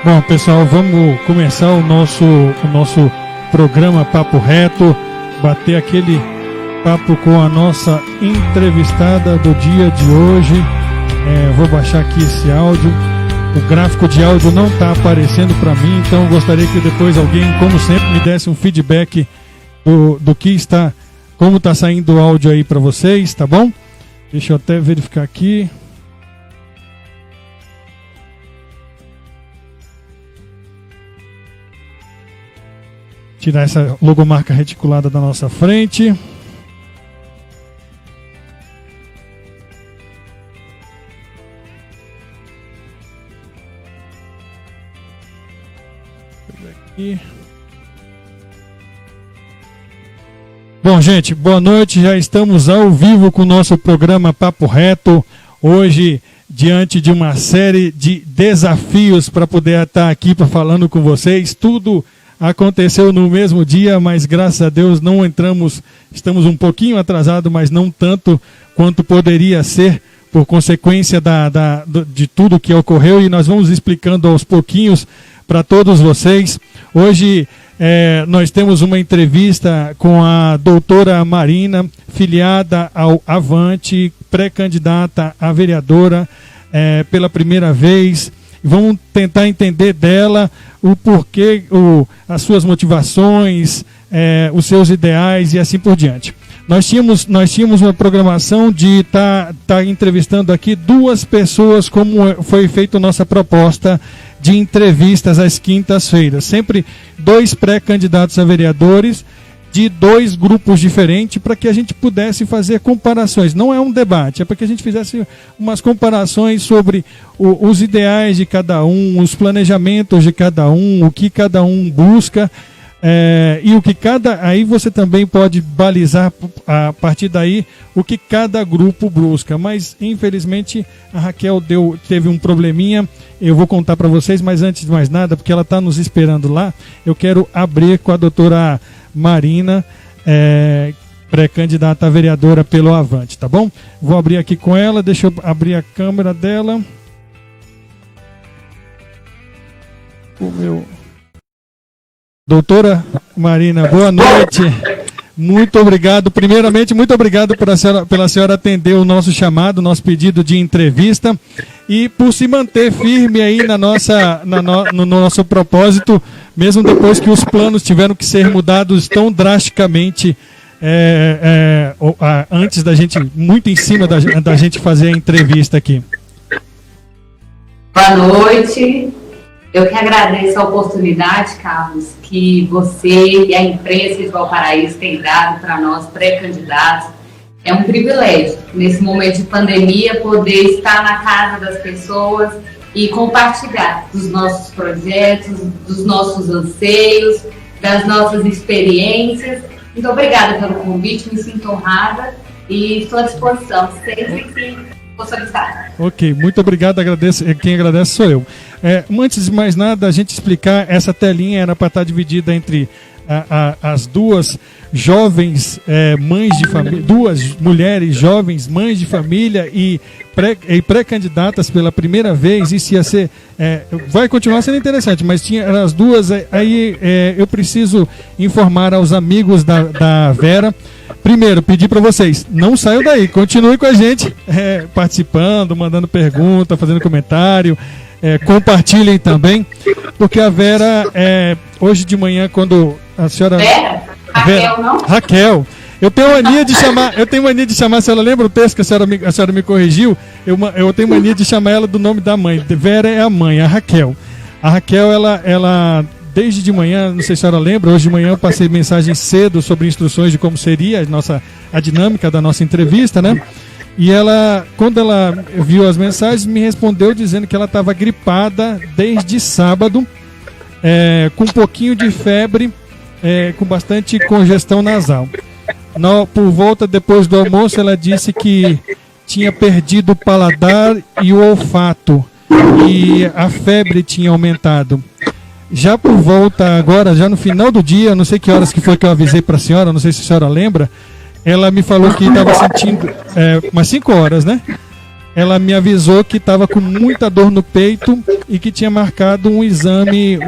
Bom, pessoal, vamos começar o nosso programa Papo Reto, bater aquele papo com a nossa entrevistada do dia de hoje. Vou baixar aqui esse áudio. O gráfico de áudio não está aparecendo para mim, então gostaria que depois alguém, como sempre, me desse um feedback do que está, como está saindo o áudio aí para vocês, tá bom? Deixa eu até verificar aqui. Tirar essa logomarca reticulada da nossa frente. Aqui. Bom, gente, boa noite. Já estamos ao vivo com o nosso programa Papo Reto. Hoje, diante de uma série de desafios para poder estar aqui falando com vocês. Tudo aconteceu no mesmo dia, mas graças a Deus não estamos um pouquinho atrasados, mas não tanto quanto poderia ser por consequência de tudo que ocorreu, e nós vamos explicando aos pouquinhos para todos vocês. Hoje nós temos uma entrevista com a doutora Marina, filiada ao Avante, pré-candidata a vereadora pela primeira vez. Vamos tentar entender dela o porquê, as suas motivações, os seus ideais e assim por diante. Nós tínhamos uma programação de estar entrevistando aqui duas pessoas, como foi feita a nossa proposta de entrevistas às quintas-feiras. Sempre dois pré-candidatos a vereadores de dois grupos diferentes, para que a gente pudesse fazer comparações. Não é um debate, é para que a gente fizesse umas comparações sobre os ideais de cada um, os planejamentos de cada um, o que cada um busca, e o que aí você também pode balizar a partir daí o que cada grupo busca. Mas infelizmente a Raquel teve um probleminha, eu vou contar para vocês, mas antes de mais nada, porque ela está nos esperando lá, eu quero abrir com a doutora Marina, pré-candidata a vereadora pelo Avante, tá bom? Vou abrir aqui com ela, deixa eu abrir a câmera dela. Doutora Marina, boa noite. Muito obrigado. Primeiramente, muito obrigado pela senhora atender o nosso chamado, nosso pedido de entrevista, e por se manter firme aí no nosso propósito, mesmo depois que os planos tiveram que ser mudados tão drasticamente antes da gente, muito em cima da gente fazer a entrevista aqui. Boa noite. Eu que agradeço a oportunidade, Carlos, que você e a imprensa de Valparaíso têm dado para nós, pré-candidatos. É um privilégio, nesse momento de pandemia, poder estar na casa das pessoas e compartilhar dos nossos projetos, dos nossos anseios, das nossas experiências. Muito obrigada pelo convite, me sinto honrada e estou à disposição sempre que for solicitar. Ok, muito obrigado, quem agradece sou eu. Antes de mais nada, a gente explicar, essa telinha era para estar dividida entre as duas jovens mães de família, duas mulheres jovens mães de família e pré-candidatas pela primeira vez. Isso ia ser, vai continuar sendo interessante, mas tinha as duas. Aí eu preciso informar aos amigos da Vera. Primeiro, pedir para vocês, não saiam daí, continuem com a gente, participando, mandando pergunta, fazendo comentário. Compartilhem também, porque a Vera, hoje de manhã, quando a senhora... Raquel, não? Raquel. Eu tenho mania de chamar, a senhora lembra o texto que a senhora me corrigiu? Eu tenho mania de chamar ela do nome da mãe. Vera é a mãe, a Raquel. A Raquel, ela desde de manhã, não sei se a senhora lembra, hoje de manhã eu passei mensagem cedo sobre instruções de como seria a dinâmica da nossa entrevista, né? E ela, quando ela viu as mensagens, me respondeu dizendo que ela estava gripada desde sábado, com um pouquinho de febre, com bastante congestão nasal. Por volta depois do almoço, ela disse que tinha perdido o paladar e o olfato, e a febre tinha aumentado. Já por volta agora, já no final do dia, não sei que horas que foi que eu avisei para a senhora, não sei se a senhora lembra, ela me falou que estava sentindo umas 5 horas, né? ela me avisou que estava com muita dor no peito e que tinha marcado um exame,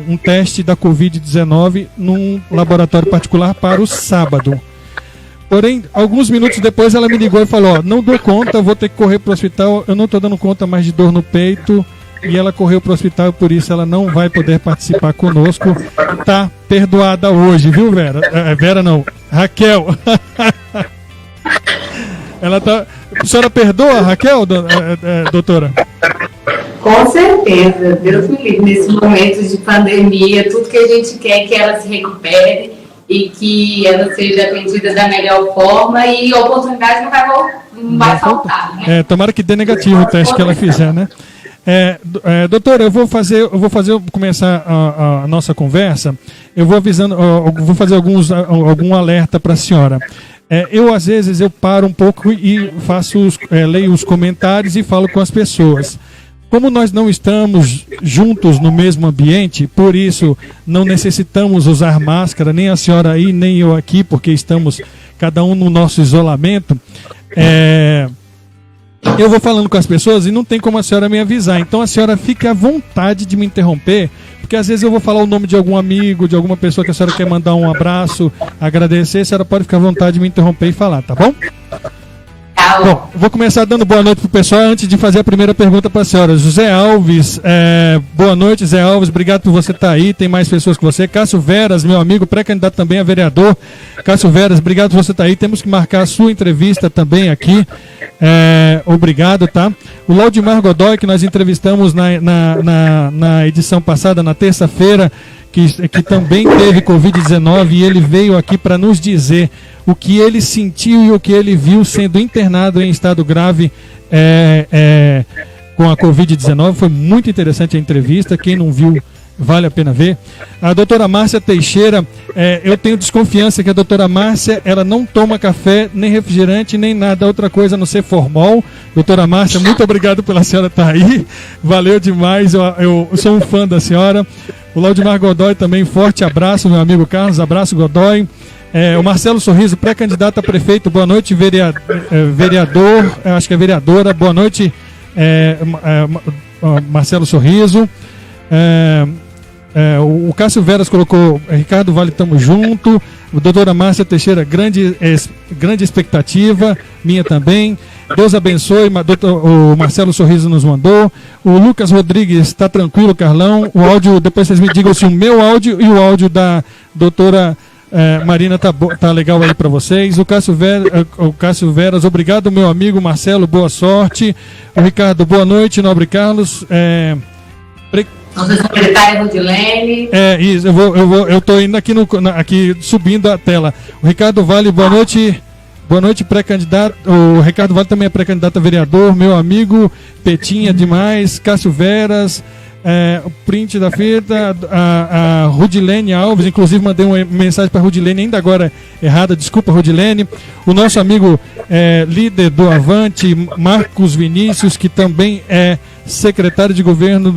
um teste da Covid-19 num laboratório particular para o sábado. Porém, alguns minutos depois ela me ligou e falou, não dou conta, vou ter que correr para o hospital, eu não estou dando conta mais de dor no peito. E ela correu para o hospital e por isso ela não vai poder participar conosco. Tá perdoada hoje, viu, Vera? Vera não, Raquel. Ela tá... A senhora perdoa, Raquel, doutora? Com certeza, Deus me livre. Nesse momento de pandemia, tudo que a gente quer é que ela se recupere e que ela seja atendida da melhor forma e a oportunidade não vai faltar, né? Tomara que dê negativo o teste que ela fizer, né? Doutora, eu vou começar a nossa conversa. Eu vou avisando, vou fazer algum alerta para a senhora. Às vezes eu paro um pouco e leio os comentários e falo com as pessoas. Como nós não estamos juntos no mesmo ambiente, por isso não necessitamos usar máscara, nem a senhora aí, nem eu aqui, porque estamos cada um no nosso isolamento. Eu vou falando com as pessoas e não tem como a senhora me avisar. Então a senhora fique à vontade de me interromper, porque às vezes eu vou falar o nome de algum amigo, de alguma pessoa que a senhora quer mandar um abraço, agradecer. A senhora pode ficar à vontade de me interromper e falar, tá bom? Bom, vou começar dando boa noite pro pessoal antes de fazer a primeira pergunta para a senhora. José Alves, boa noite, Zé Alves, obrigado por você estar aí. Tem mais pessoas que você. Cássio Veras, meu amigo, pré-candidato também a vereador. Cássio Veras, obrigado por você estar aí. Temos que marcar a sua entrevista também aqui. Obrigado, tá? O Laudimar Godoy, que nós entrevistamos na edição passada, na terça-feira, que também teve Covid-19, e ele veio aqui para nos dizer o que ele sentiu e o que ele viu sendo internado em estado grave com a Covid-19. Foi muito interessante a entrevista. Quem não viu, vale a pena ver. A doutora Márcia Teixeira, eu tenho desconfiança que a doutora Márcia, ela não toma café, nem refrigerante, nem nada, outra coisa a não ser formol. Doutora Márcia, muito obrigado pela senhora estar aí. Valeu demais, eu sou um fã da senhora. O Laudimar Godoy também, forte abraço, meu amigo Carlos, abraço Godoy. O Marcelo Sorriso, pré-candidato a prefeito, boa noite, vereador, acho que é vereadora, boa noite, Marcelo Sorriso. O Cássio Veras colocou, Ricardo Vale, tamo junto. A doutora Márcia Teixeira, grande expectativa, minha também. Deus abençoe, o Marcelo Sorriso nos mandou. O Lucas Rodrigues, está tranquilo, Carlão. O áudio, depois vocês me digam se o meu áudio e o áudio da doutora Marina tá legal aí para vocês. O Cássio Veras, obrigado, meu amigo Marcelo, boa sorte. O Ricardo, boa noite, nobre Carlos. Nossa secretária Rudilene. Isso, eu tô indo aqui subindo a tela. O Ricardo Vale, boa noite. Boa noite, pré-candidato. O Ricardo Vale também é pré-candidato a vereador, meu amigo, Petinha demais, Cássio Veras, o print da fita, a Rudilene Alves, inclusive mandei uma mensagem para a Rudilene, ainda agora errada, desculpa, Rudilene. O nosso amigo líder do Avante, Marcos Vinícius, que também é secretário de governo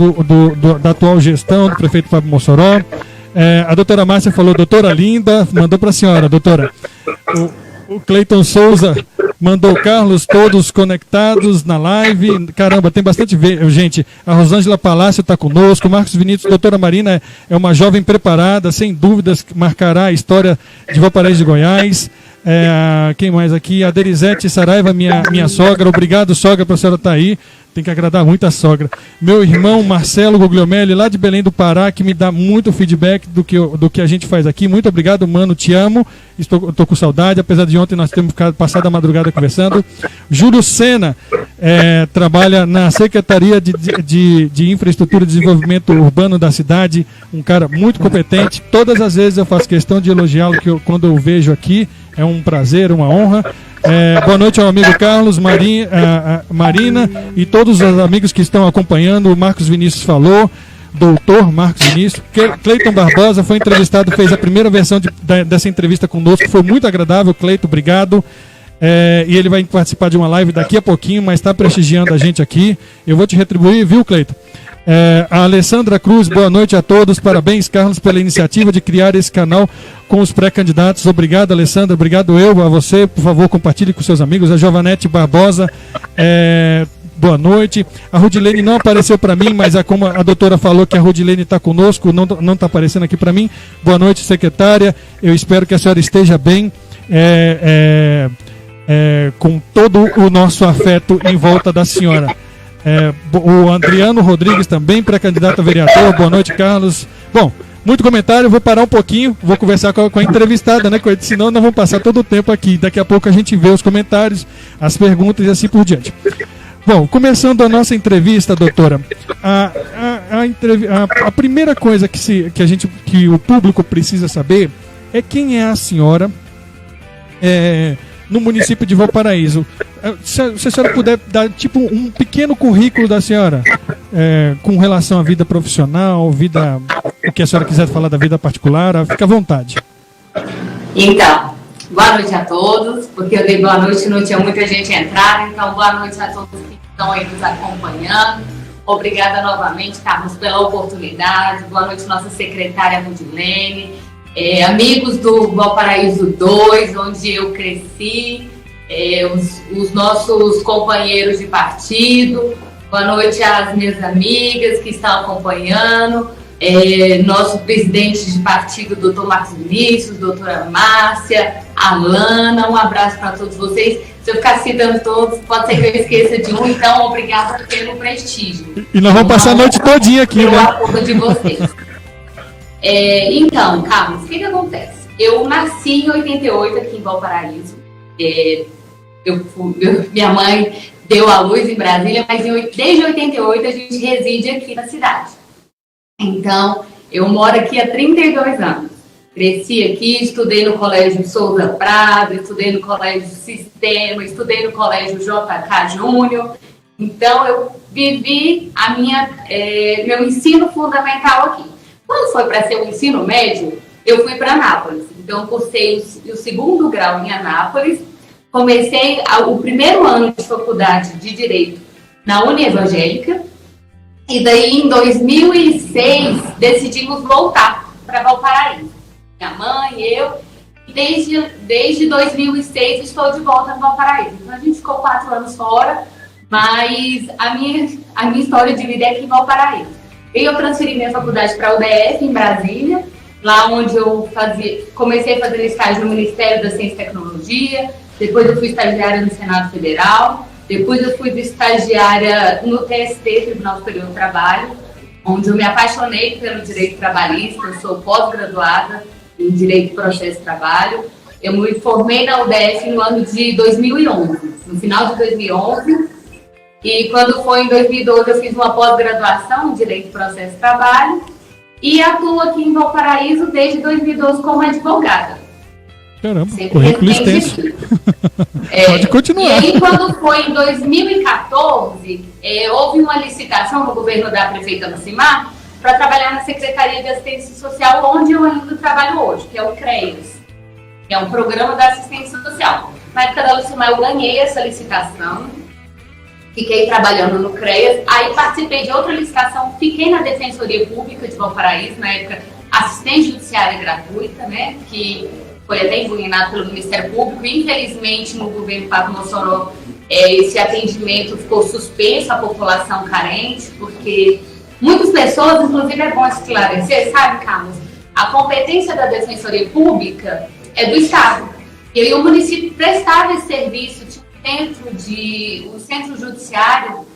da atual gestão do prefeito Fábio Mossoró. A doutora Márcia falou, doutora linda, mandou para a senhora, doutora. O Cleiton Souza mandou, Carlos, todos conectados na live. Caramba, tem bastante gente. A Rosângela Palácio está conosco. Marcos Vinícius, doutora Marina é uma jovem preparada, sem dúvidas marcará a história de Valparaíso de Goiás. Quem mais aqui? A Derizete Saraiva, minha sogra. Obrigado, sogra, para a senhora estar aí. Tem que agradar muito a sogra. Meu irmão Marcelo Guglielmelli, lá de Belém do Pará, que me dá muito feedback do que a gente faz aqui. Muito obrigado, mano, te amo. Estou com saudade, apesar de ontem nós termos passado a madrugada conversando. Júlio Sena trabalha na Secretaria de Infraestrutura e Desenvolvimento Urbano da cidade. Um cara muito competente. Todas as vezes eu faço questão de elogiá-lo quando eu vejo aqui. É um prazer, uma honra. Boa noite ao amigo Carlos, Marina e todos os amigos que estão acompanhando. O Marcos Vinícius falou, doutor Marcos Vinícius. Cleiton Barbosa foi entrevistado, fez a primeira versão dessa entrevista conosco. Foi muito agradável, Cleiton, obrigado. E ele vai participar de uma live daqui a pouquinho, mas está prestigiando a gente aqui. Eu vou te retribuir, viu, Cleiton? A Alessandra Cruz, boa noite a todos. Parabéns, Carlos, pela iniciativa de criar esse canal com os pré-candidatos. Obrigado, Alessandra. Obrigado a você. Por favor, compartilhe com seus amigos. A Giovanete Barbosa boa noite. A Rudilene não apareceu para mim, mas como a doutora falou que a Rudilene está conosco, não está aparecendo aqui para mim. Boa noite, secretária. Eu espero que a senhora esteja bem, com todo o nosso afeto em volta da senhora. O Adriano Rodrigues também, pré-candidato a vereador. Boa noite, Carlos. Bom, muito comentário, vou parar um pouquinho, vou conversar com a entrevistada, né? Senão nós vamos passar todo o tempo aqui. Daqui a pouco a gente vê os comentários, as perguntas e assim por diante. Bom, começando a nossa entrevista, doutora, a primeira coisa que o público precisa saber é quem é a senhora no município de Valparaíso. Se a senhora puder dar tipo um pequeno currículo da senhora com relação à vida profissional, o que a senhora quiser falar da vida particular, fica à vontade. Então, boa noite a todos, porque eu dei boa noite e não tinha muita gente entrando, então boa noite a todos que estão aí nos acompanhando. Obrigada novamente, Carlos, pela oportunidade. Boa noite, nossa secretária Rudilene, amigos do Valparaíso 2, onde eu cresci, os nossos companheiros de partido. Boa noite às minhas amigas que estão acompanhando, nosso presidente de partido, doutor Marcos Vinícius, doutora Márcia, Alana, um abraço para todos vocês. Se eu ficar citando todos, pode ser que eu esqueça de um, então obrigada pelo prestígio. E nós vamos passar a noite todinha aqui, né? Apoio de vocês. Então, Carlos, o que acontece? Eu nasci em 88 aqui em Valparaíso. Minha mãe deu à luz em Brasília, mas desde 88 a gente reside aqui na cidade. Então, eu moro aqui há 32 anos. Cresci aqui, estudei no Colégio Souza Prado, estudei no Colégio Sistema, estudei no Colégio JK Júnior. Então, eu vivi meu ensino fundamental aqui. Quando foi para ser o ensino médio, eu fui para Anápolis. Então, cursei o segundo grau em Anápolis. Comecei o primeiro ano de faculdade de Direito na Unievangélica. E daí, em 2006, decidimos voltar para Valparaíso. Minha mãe, eu. E desde 2006 estou de volta em Valparaíso. Então, a gente ficou 4 anos fora, mas a minha história de vida é aqui em Valparaíso. Eu transferi minha faculdade para a UDF, em Brasília, lá onde eu comecei a fazer estágio no Ministério da Ciência e Tecnologia. Depois eu fui estagiária no Senado Federal. Depois eu fui estagiária no TST, Tribunal Superior do Trabalho, onde eu me apaixonei pelo direito trabalhista. Eu sou pós-graduada em Direito e Processo de Trabalho. Eu me formei na UDF no ano de 2011, no final de 2011. E quando foi em 2012, eu fiz uma pós-graduação em Direito e Processo de Trabalho e atuo aqui em Valparaíso desde 2012 como advogada. Caramba, currículo extenso. Pode continuar. E aí, quando foi em 2014, houve uma licitação no governo da prefeita Lucimar para trabalhar na Secretaria de Assistência Social, onde eu ainda trabalho hoje, que é o CREAS, que é um programa da assistência social. Na época da Lucimar, eu ganhei essa licitação, fiquei trabalhando no CREAS, aí participei de outra licitação, fiquei na Defensoria Pública de Valparaíso, na época assistente judiciária gratuita, né, que foi até impugnado pelo Ministério Público. Infelizmente, no governo Pablo Mossoró, esse atendimento ficou suspenso à população carente, porque muitas pessoas, inclusive é bom esclarecer, sabe, Carlos, a competência da Defensoria Pública é do Estado. E aí o município prestava esse serviço, tinha um centro judiciário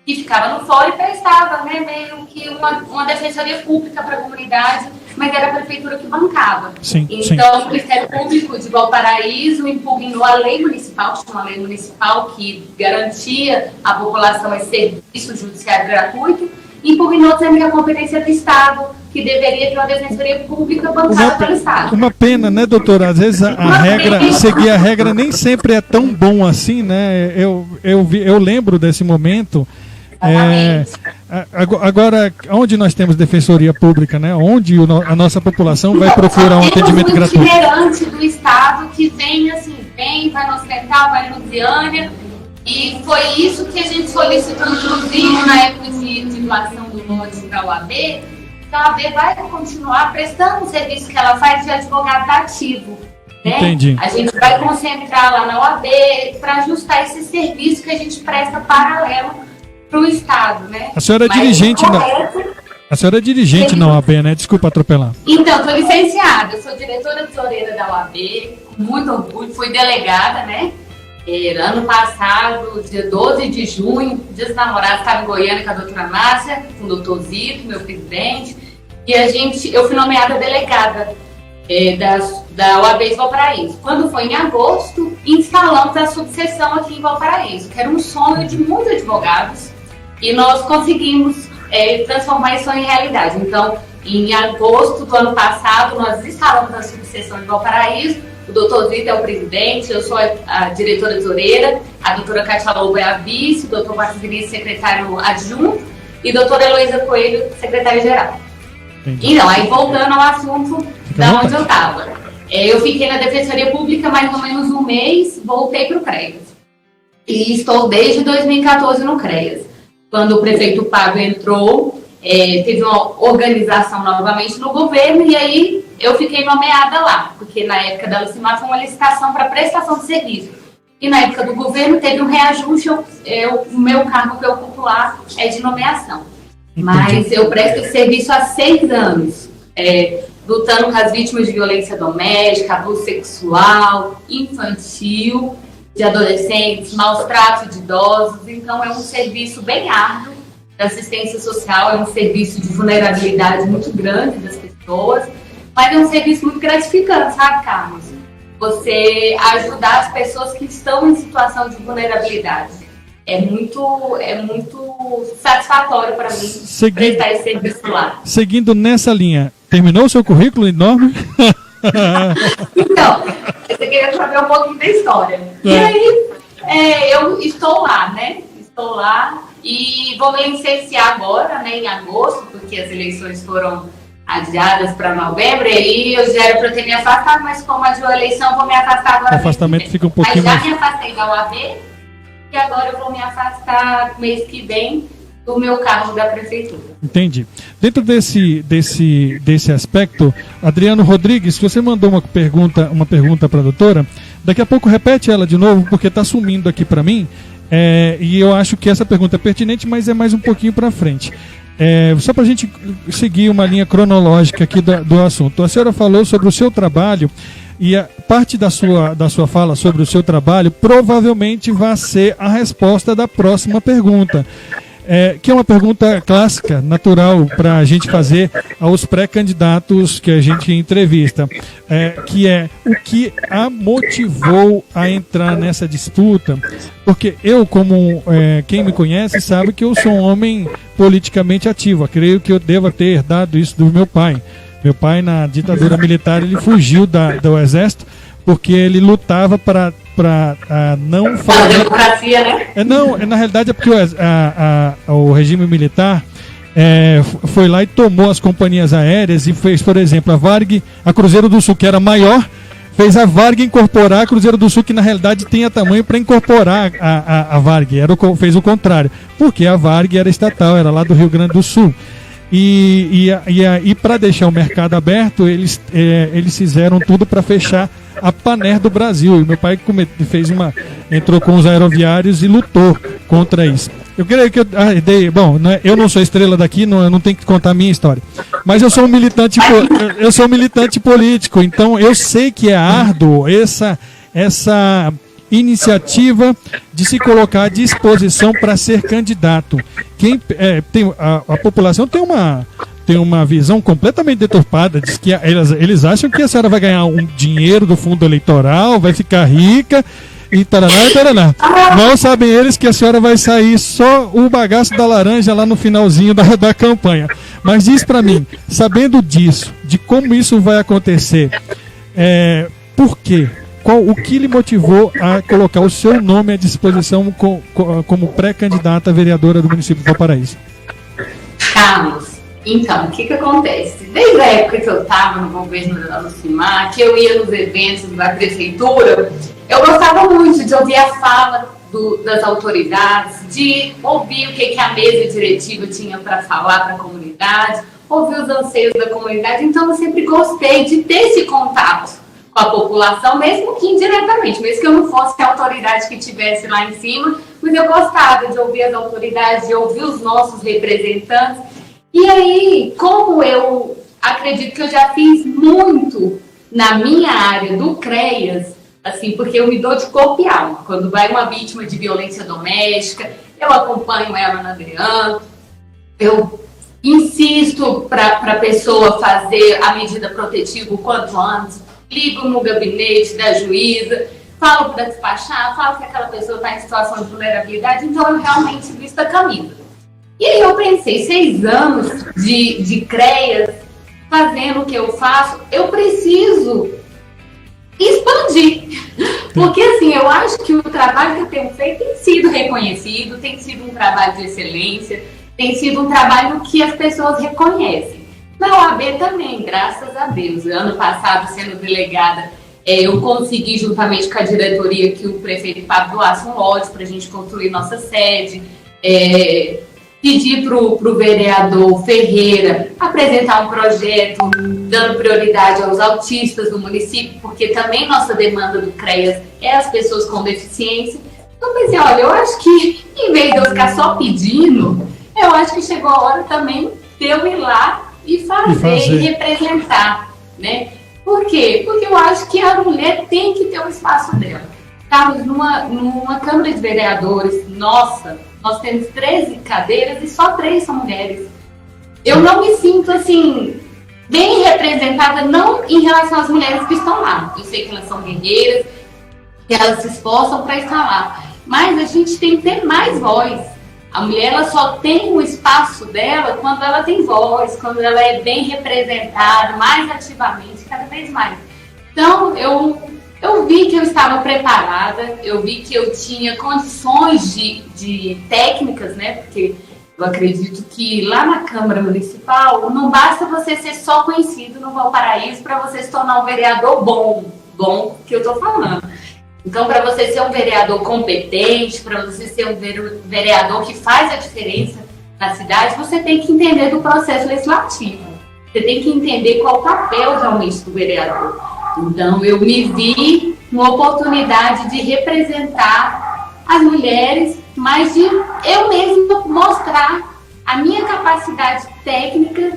que ficava no fórum e prestava, né, meio que uma defensoria pública para a comunidade, mas era a prefeitura que bancava. Sim, então, o Ministério Público de Valparaíso impugnou a lei municipal, que chama lei municipal, que garantia à população esse serviço judiciário gratuito, e impugnou dizendo que a competência do Estado, que deveria ter uma defensoria pública bancada pelo Estado. Uma pena, né, doutora? Às vezes seguir a regra nem sempre é tão bom assim, né? Eu lembro desse momento. Agora, onde nós temos defensoria pública, né? Onde a nossa população vai procurar um atendimento gratuito? Itinerante do Estado que vem assim, vai no Ocidental, vai no Viânia, e foi isso que a gente solicitou, inclusive, na época de doação do lote para a OAB. Então, a OAB vai continuar prestando o serviço que ela faz de advogado ativo. Né? Entendi. A gente vai concentrar lá na OAB para ajustar esse serviço que a gente presta paralelo para o Estado, né? A senhora é dirigente, a senhora é dirigente na OAB, né? Desculpa atropelar. Então, estou licenciada, eu sou diretora tesoureira da OAB, com muito orgulho, fui delegada, né? Ano passado, dia 12 de junho, Dia dos Namorados, estava em Goiânia com a doutora Márcia, com o doutor Zito, meu presidente, e eu fui nomeada delegada da OAB de Valparaíso. Quando foi em agosto, instalamos a subseção aqui em Valparaíso, que era um sonho de muitos advogados, e nós conseguimos transformar isso em realidade. Então, em agosto do ano passado, nós instalamos a subseção de Valparaíso. O doutor Zito é o presidente, eu sou a diretora tesoureira, a doutora Cátia Lobo é a vice, o doutor Marcos Vinícius, secretário adjunto, e a doutora Heloísa Coelho, secretária-geral. Então, aí voltando ao assunto da onde eu estava. Eu fiquei na Defensoria Pública mais ou menos um mês, voltei para o CREAS. E estou desde 2014 no CREAS. Quando o prefeito Pablo entrou, teve uma organização novamente no governo, e aí eu fiquei nomeada lá, porque na época da Lucimar foi uma licitação para prestação de serviço. E na época do governo teve um reajuste, o meu cargo que eu ocupo lá é de nomeação. Entendi. Mas eu presto serviço há 6 anos, lutando com as vítimas de violência doméstica, abuso sexual, infantil, de adolescentes, maus tratos de idosos. Então é um serviço bem árduo da assistência social, é um serviço de vulnerabilidade muito grande das pessoas, mas é um serviço muito gratificante, sabe, Carlos? Você ajudar as pessoas que estão em situação de vulnerabilidade. É muito satisfatório para mim prestar esse serviço lá. Seguindo nessa linha, terminou o seu currículo enorme? Então, você queria saber um pouquinho da história. E aí, eu estou lá, né? Estou lá e vou me licenciar agora, né, em agosto, porque as eleições foram adiadas para novembro, e aí eu já era para ter me afastado, mas como adiou a eleição, vou me afastar agora. O afastamento fica um pouquinho mais... Mas já me afastei da UAB, e agora eu vou me afastar mês que vem do meu cargo da prefeitura. Entendi. Dentro desse aspecto, Adriano Rodrigues, você mandou uma pergunta para a doutora, daqui a pouco repete ela de novo, porque está sumindo aqui para mim, e eu acho que essa pergunta é pertinente, mas é mais um pouquinho para frente. Só para a gente seguir uma linha cronológica aqui do assunto. A senhora falou sobre o seu trabalho, e a parte da sua fala sobre o seu trabalho provavelmente vai ser a resposta da próxima pergunta, que é uma pergunta clássica, natural, para a gente fazer aos pré-candidatos que a gente entrevista, que é o que a motivou a entrar nessa disputa, porque eu, como quem me conhece, sabe que eu sou um homem politicamente ativo. Eu creio que eu devo ter herdado isso do meu pai. Meu pai, na ditadura militar, ele fugiu do exército porque ele lutava para não fazer... A democracia, né? Na realidade é porque o regime militar foi lá e tomou as companhias aéreas e fez, por exemplo, a Cruzeiro do Sul, que era maior, fez a Varg incorporar a Cruzeiro do Sul, que na realidade tinha tamanho para incorporar a Varg. Fez o contrário, porque a Varg era estatal, era lá do Rio Grande do Sul. E para deixar o mercado aberto, eles fizeram tudo para fechar a Paner do Brasil. E meu pai entrou com os aeroviários e lutou contra isso. Eu creio que eu não sou estrela daqui, eu não tenho que contar a minha história. Mas eu sou um militante político, então eu sei que é árduo essa iniciativa de se colocar à disposição para ser candidato. A população tem uma visão completamente deturpada, diz que eles acham que a senhora vai ganhar um dinheiro do fundo eleitoral, vai ficar rica e taraná e taraná. Não sabem eles que a senhora vai sair só o bagaço da laranja lá no finalzinho da campanha. Mas diz para mim, sabendo disso, de como isso vai acontecer, por quê? O que lhe motivou a colocar o seu nome à disposição como pré-candidata a vereadora do município de Valparaíso? Carlos, então, o que acontece? Desde a época que eu estava no governo da Lucimar, que eu ia nos eventos da prefeitura, eu gostava muito de ouvir a fala das autoridades, de ouvir o que a mesa diretiva tinha para falar para a comunidade, ouvir os anseios da comunidade. Então, eu sempre gostei de ter esse contato com com a população, mesmo que indiretamente, mesmo que eu não fosse a autoridade que estivesse lá em cima, mas eu gostava de ouvir as autoridades, de ouvir os nossos representantes. E aí, como eu acredito que eu já fiz muito na minha área do CREAS, assim, porque eu me dou de corpo e alma. Quando vai uma vítima de violência doméstica, eu acompanho ela na DEAN, eu insisto para a pessoa fazer a medida protetiva o quanto antes, ligo no gabinete da juíza, falo para despachar, falo que aquela pessoa está em situação de vulnerabilidade, então eu realmente visto a camisa. E aí eu pensei, 6 anos de CREAS, fazendo o que eu faço, eu preciso expandir. Porque assim, eu acho que o trabalho que eu tenho feito tem sido reconhecido, tem sido um trabalho de excelência, tem sido um trabalho que as pessoas reconhecem. Na OAB também, graças a Deus. Ano passado, sendo delegada, eu consegui, juntamente com a diretoria, que o prefeito Pablo doasse um lote para a gente construir nossa sede. Pedir para o vereador Ferreira apresentar um projeto dando prioridade aos autistas do município, porque também nossa demanda do CREAS é as pessoas com deficiência. Então, eu pensei, olha, eu acho que, em vez de eu ficar só pedindo, eu acho que chegou a hora também de eu ir lá e fazer. E representar, né? Por quê? Porque eu acho que a mulher tem que ter o espaço dela. Estamos numa Câmara de Vereadores, nossa, nós temos 13 cadeiras e só 3 são mulheres. Eu não me sinto, assim, bem representada, não em relação às mulheres que estão lá. Eu sei que elas são guerreiras, que elas se esforçam para estar lá. Mas a gente tem que ter mais voz. A mulher, ela só tem o espaço dela quando ela tem voz, quando ela é bem representada, mais ativamente, cada vez mais. Então, eu vi que eu estava preparada, eu vi que eu tinha condições de técnicas, né? Porque eu acredito que lá na Câmara Municipal não basta você ser só conhecido no Valparaíso para você se tornar um vereador bom que eu estou falando. Então, para você ser um vereador competente, para você ser um vereador que faz a diferença na cidade, você tem que entender do processo legislativo. Você tem que entender qual o papel realmente do vereador. Então, eu me vi uma oportunidade de representar as mulheres, mas de eu mesma mostrar a minha capacidade técnica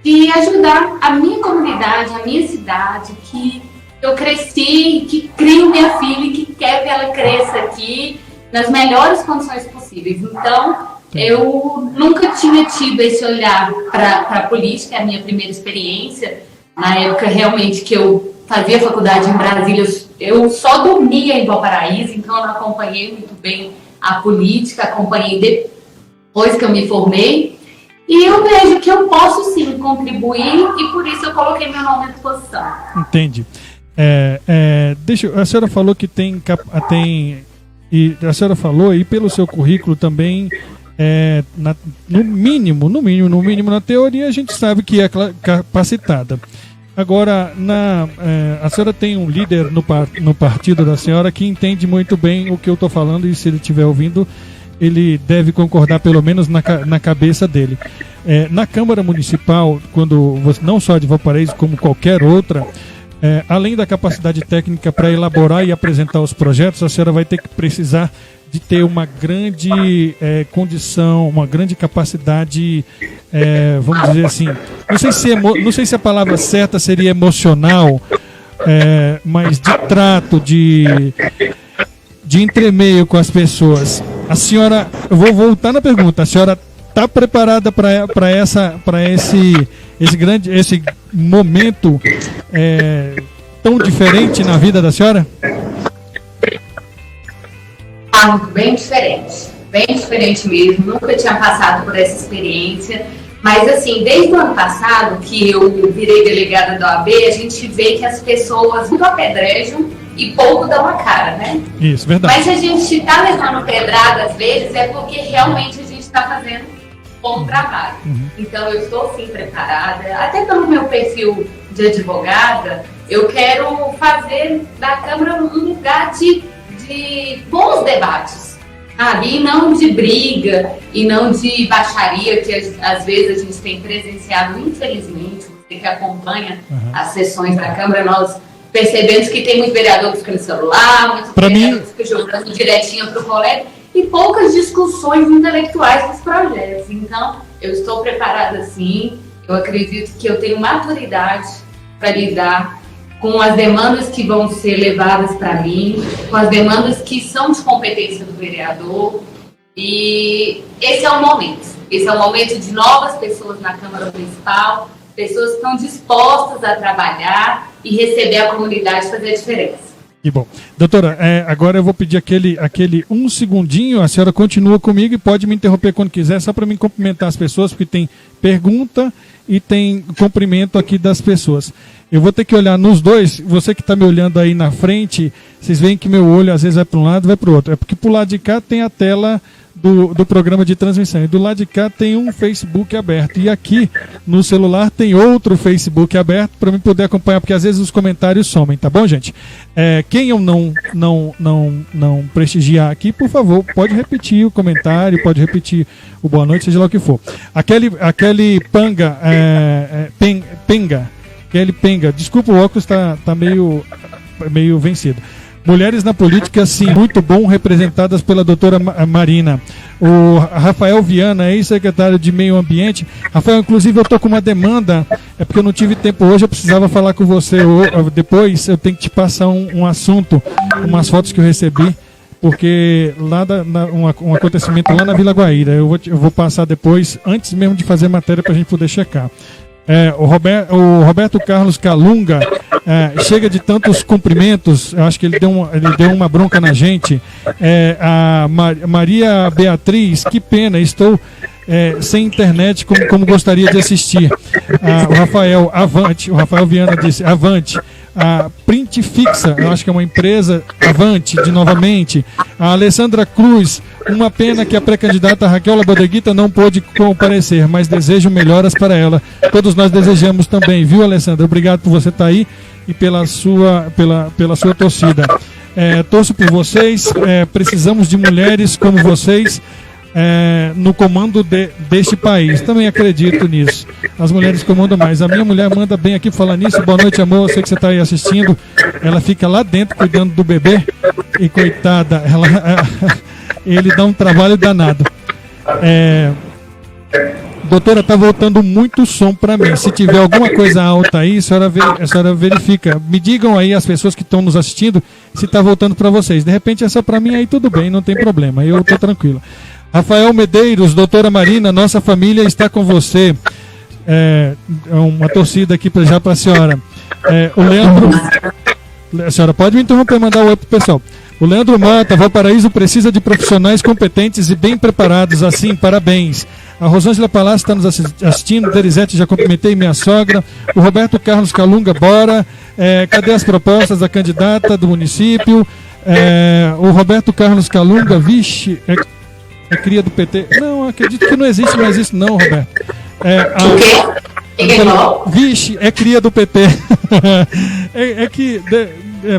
de ajudar a minha comunidade, a minha cidade, que eu cresci, que crio minha filha e que quero que ela cresça aqui nas melhores condições possíveis. Então, eu nunca tinha tido esse olhar para a política, é a minha primeira experiência. Na época, realmente, que eu fazia faculdade em Brasília, eu só dormia em Valparaíso, então eu não acompanhei muito bem a política, acompanhei depois que eu me formei. E eu vejo que eu posso sim contribuir e por isso eu coloquei meu nome à disposição. Entendi. A senhora falou que e a senhora falou aí pelo seu currículo também, no mínimo na teoria a gente sabe que é capacitada. Agora, a senhora tem um líder no partido da senhora que entende muito bem o que eu estou falando, e se ele estiver ouvindo, ele deve concordar pelo menos na cabeça dele. Na Câmara Municipal, quando você, não só de Valparaíso, como qualquer outra, além da capacidade técnica para elaborar e apresentar os projetos, a senhora vai ter que precisar de ter uma grande condição, uma grande capacidade, vamos dizer assim, não sei se a palavra certa seria emocional, mas de trato, de entremeio com as pessoas. A senhora, eu vou voltar na pergunta, a senhora está preparada para esse momento tão diferente na vida da senhora? Bem diferente mesmo, nunca tinha passado por essa experiência, mas assim, desde o ano passado que eu virei delegada da OAB, a gente vê que as pessoas muito apedrejam e pouco dão a cara, né? Isso, verdade. Mas a gente está levando pedrada às vezes é porque realmente a gente está fazendo bom trabalho. Então eu estou sim preparada, até pelo meu perfil de advogada, eu quero fazer da Câmara um lugar de bons debates, sabe? E não de briga, e não de baixaria, que às vezes a gente tem presenciado, infelizmente, você que acompanha as sessões da Câmara, nós percebendo que tem muito vereador buscando celular, muitos vereadores jogando direitinho para o colega, e poucas discussões intelectuais dos projetos. Então, eu estou preparada sim, eu acredito que eu tenho maturidade para lidar com as demandas que vão ser levadas para mim, com as demandas que são de competência do vereador, e esse é o momento de novas pessoas na Câmara Municipal, pessoas que estão dispostas a trabalhar e receber a comunidade, fazer a diferença. Que bom. Doutora, agora eu vou pedir aquele um segundinho, a senhora continua comigo e pode me interromper quando quiser, só para me cumprimentar as pessoas, porque tem pergunta e tem cumprimento aqui das pessoas. Eu vou ter que olhar nos dois, você que está me olhando aí na frente, vocês veem que meu olho às vezes vai para um lado e vai para o outro. É porque para o lado de cá tem a tela do programa de transmissão, e do lado de cá tem um Facebook aberto, e aqui no celular tem outro Facebook aberto para eu poder acompanhar, porque às vezes os comentários somem, tá bom, gente? Quem eu não prestigiar aqui, por favor, pode repetir o comentário, pode repetir o boa noite, seja lá o que for. Aquele Panga, Penga, desculpa, o óculos está meio vencido. Mulheres na política, sim, muito bom, representadas pela doutora Marina. O Rafael Viana, ex-secretário de Meio Ambiente. Rafael, inclusive eu estou com uma demanda, é porque eu não tive tempo hoje, eu precisava falar com você. Depois eu tenho que te passar um assunto, umas fotos que eu recebi, porque lá um acontecimento lá na Vila Guaíra. Eu vou passar depois, antes mesmo de fazer matéria, para a gente poder checar. O Roberto Carlos Calunga, chega de tantos cumprimentos, eu acho que ele deu uma bronca na gente. A Maria Beatriz, que pena, estou sem internet como gostaria de assistir. O Rafael, avante, o Rafael Viana disse, avante. A Print Fixa, eu acho que é uma empresa, avante, de novamente. A Alessandra Cruz, uma pena que a pré-candidata Raquel Bodeguita não pôde comparecer, mas desejo melhoras para ela. Todos nós desejamos também, viu, Alessandra? Obrigado por você estar aí e pela sua torcida. Torço por vocês, precisamos de mulheres como vocês no comando deste país. Também acredito nisso. As mulheres comandam mais. A minha mulher manda bem aqui falar nisso. Boa noite, amor. Eu sei que você está aí assistindo. Ela fica lá dentro cuidando do bebê. E coitada, ele dá um trabalho danado. Doutora, está voltando muito som para mim. Se tiver alguma coisa alta aí, a senhora verifica. Me digam aí as pessoas que estão nos assistindo se está voltando para vocês. De repente é só para mim, aí tudo bem, não tem problema. Eu estou tranquilo. Rafael Medeiros, doutora Marina, nossa família está com você. Uma torcida aqui já para a senhora. O Leandro... A senhora pode me interromper e mandar um oi pro pessoal. O Leandro Mota, Valparaíso precisa de profissionais competentes e bem preparados, assim, parabéns. A Rosângela Palácio está nos assistindo, Derizete, já cumprimentei minha sogra. O Roberto Carlos Calunga, bora. Cadê as propostas da candidata do município? O Roberto Carlos Calunga, vixe, é cria do PT. Não, acredito que não existe mais isso não, Roberto. O quê? Vixe, é cria do PT.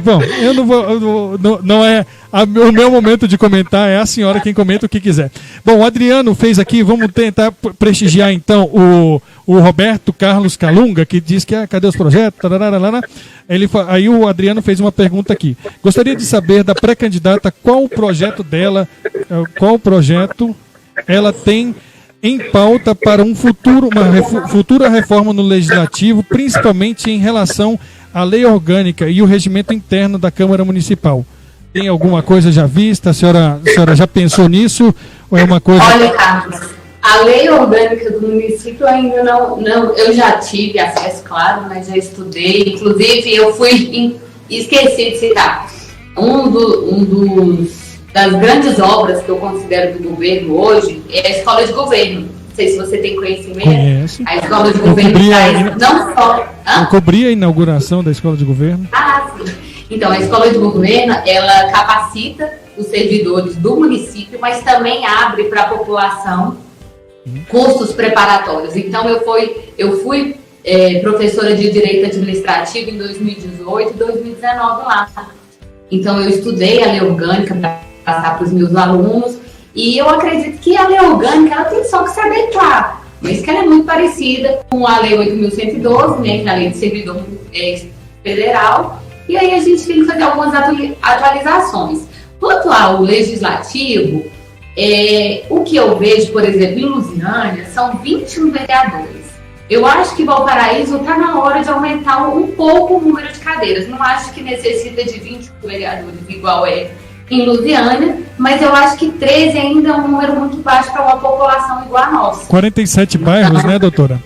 Bom, eu não vou. Não é o meu momento de comentar, é a senhora quem comenta o que quiser. Bom, o Adriano fez aqui, vamos tentar prestigiar então o Roberto Carlos Calunga, que diz que cadê os projetos? Aí o Adriano fez uma pergunta aqui. Gostaria de saber da pré-candidata qual o projeto dela, qual projeto ela tem em pauta para uma futura reforma no Legislativo, principalmente em relação à lei orgânica e o regimento interno da Câmara Municipal. Tem alguma coisa já vista? A senhora já pensou nisso? Ou é uma coisa... Olha, Carlos, a lei orgânica do município ainda não, eu já tive acesso, claro, mas já estudei. Inclusive, eu esqueci de citar, das grandes obras que eu considero do governo hoje é a Escola de Governo. Não sei se você tem conhecimento. Conheço. A Escola de Governo traz não só... Eu cobri a inauguração da Escola de Governo. Ah, sim. Então, a Escola de Governo, ela capacita os servidores do município, mas também abre para a população cursos preparatórios. Então, eu fui professora de Direito Administrativo em 2018 e 2019 lá. Então, eu estudei a lei orgânica para passar para os meus alunos, e eu acredito que a lei orgânica ela tem só que se adequar, mas que ela é muito parecida com a lei 8.112, né, que é a lei de servidor federal, e aí a gente tem que fazer algumas atualizações. Quanto ao legislativo, o que eu vejo, por exemplo, em Lusiânia, são 21 vereadores. Eu acho que Valparaíso está na hora de aumentar um pouco o número de cadeiras. Não acho que necessita de 21 vereadores igual é em Lusiânia, mas eu acho que 13 ainda é um número muito baixo para uma população igual a nossa. 47 bairros, né, doutora?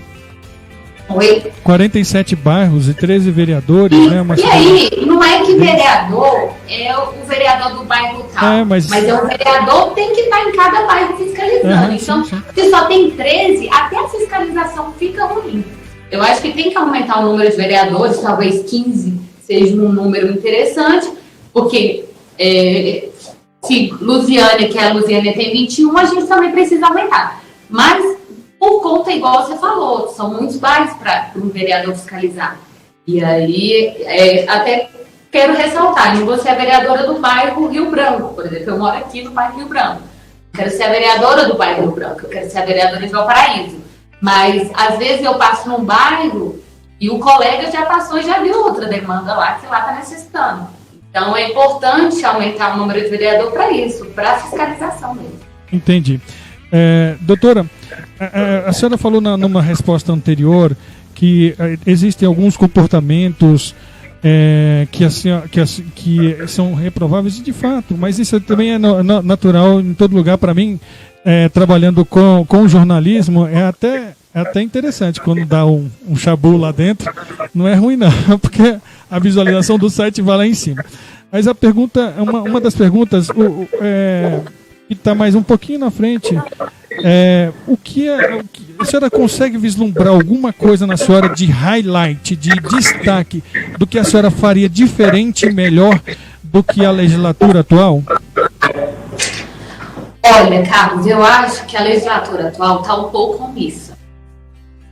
Oi? 47 bairros e 13 vereadores, né? E aí, não é que vereador é o vereador do bairro tal, mas é o vereador que tem que estar em cada bairro fiscalizando. Então, se só tem 13, até a fiscalização fica ruim. Eu acho que tem que aumentar o número de vereadores, talvez 15 seja um número interessante, porque se Lusiânia, que a Lusiânia tem 21, a gente também precisa aumentar. Mas por conta, igual você falou, são muitos bairros para um vereador fiscalizar. E aí, até quero ressaltar, eu vou ser a vereadora do bairro Rio Branco, por exemplo, eu moro aqui no bairro Rio Branco. Eu quero ser a vereadora do bairro Rio Branco, eu quero ser a vereadora de Valparaíso. Mas, às vezes, eu passo num bairro e o colega já passou e já viu outra demanda lá, que lá está necessitando. Então, é importante aumentar o número de vereador para isso, para a fiscalização mesmo. Entendi. Doutora, a senhora falou numa resposta anterior que existem alguns comportamentos que são reprováveis, e de fato, mas isso também é natural em todo lugar. Para mim, trabalhando com jornalismo, é até interessante quando dá um chabu lá dentro. Não é ruim não, porque a visualização do site vai lá em cima. Mas a pergunta, uma das perguntas que está mais um pouquinho na frente, a senhora consegue vislumbrar alguma coisa na senhora de highlight, de destaque, do que a senhora faria diferente e melhor do que a legislatura atual? Olha, Carlos, eu acho que a legislatura atual está um pouco omissa.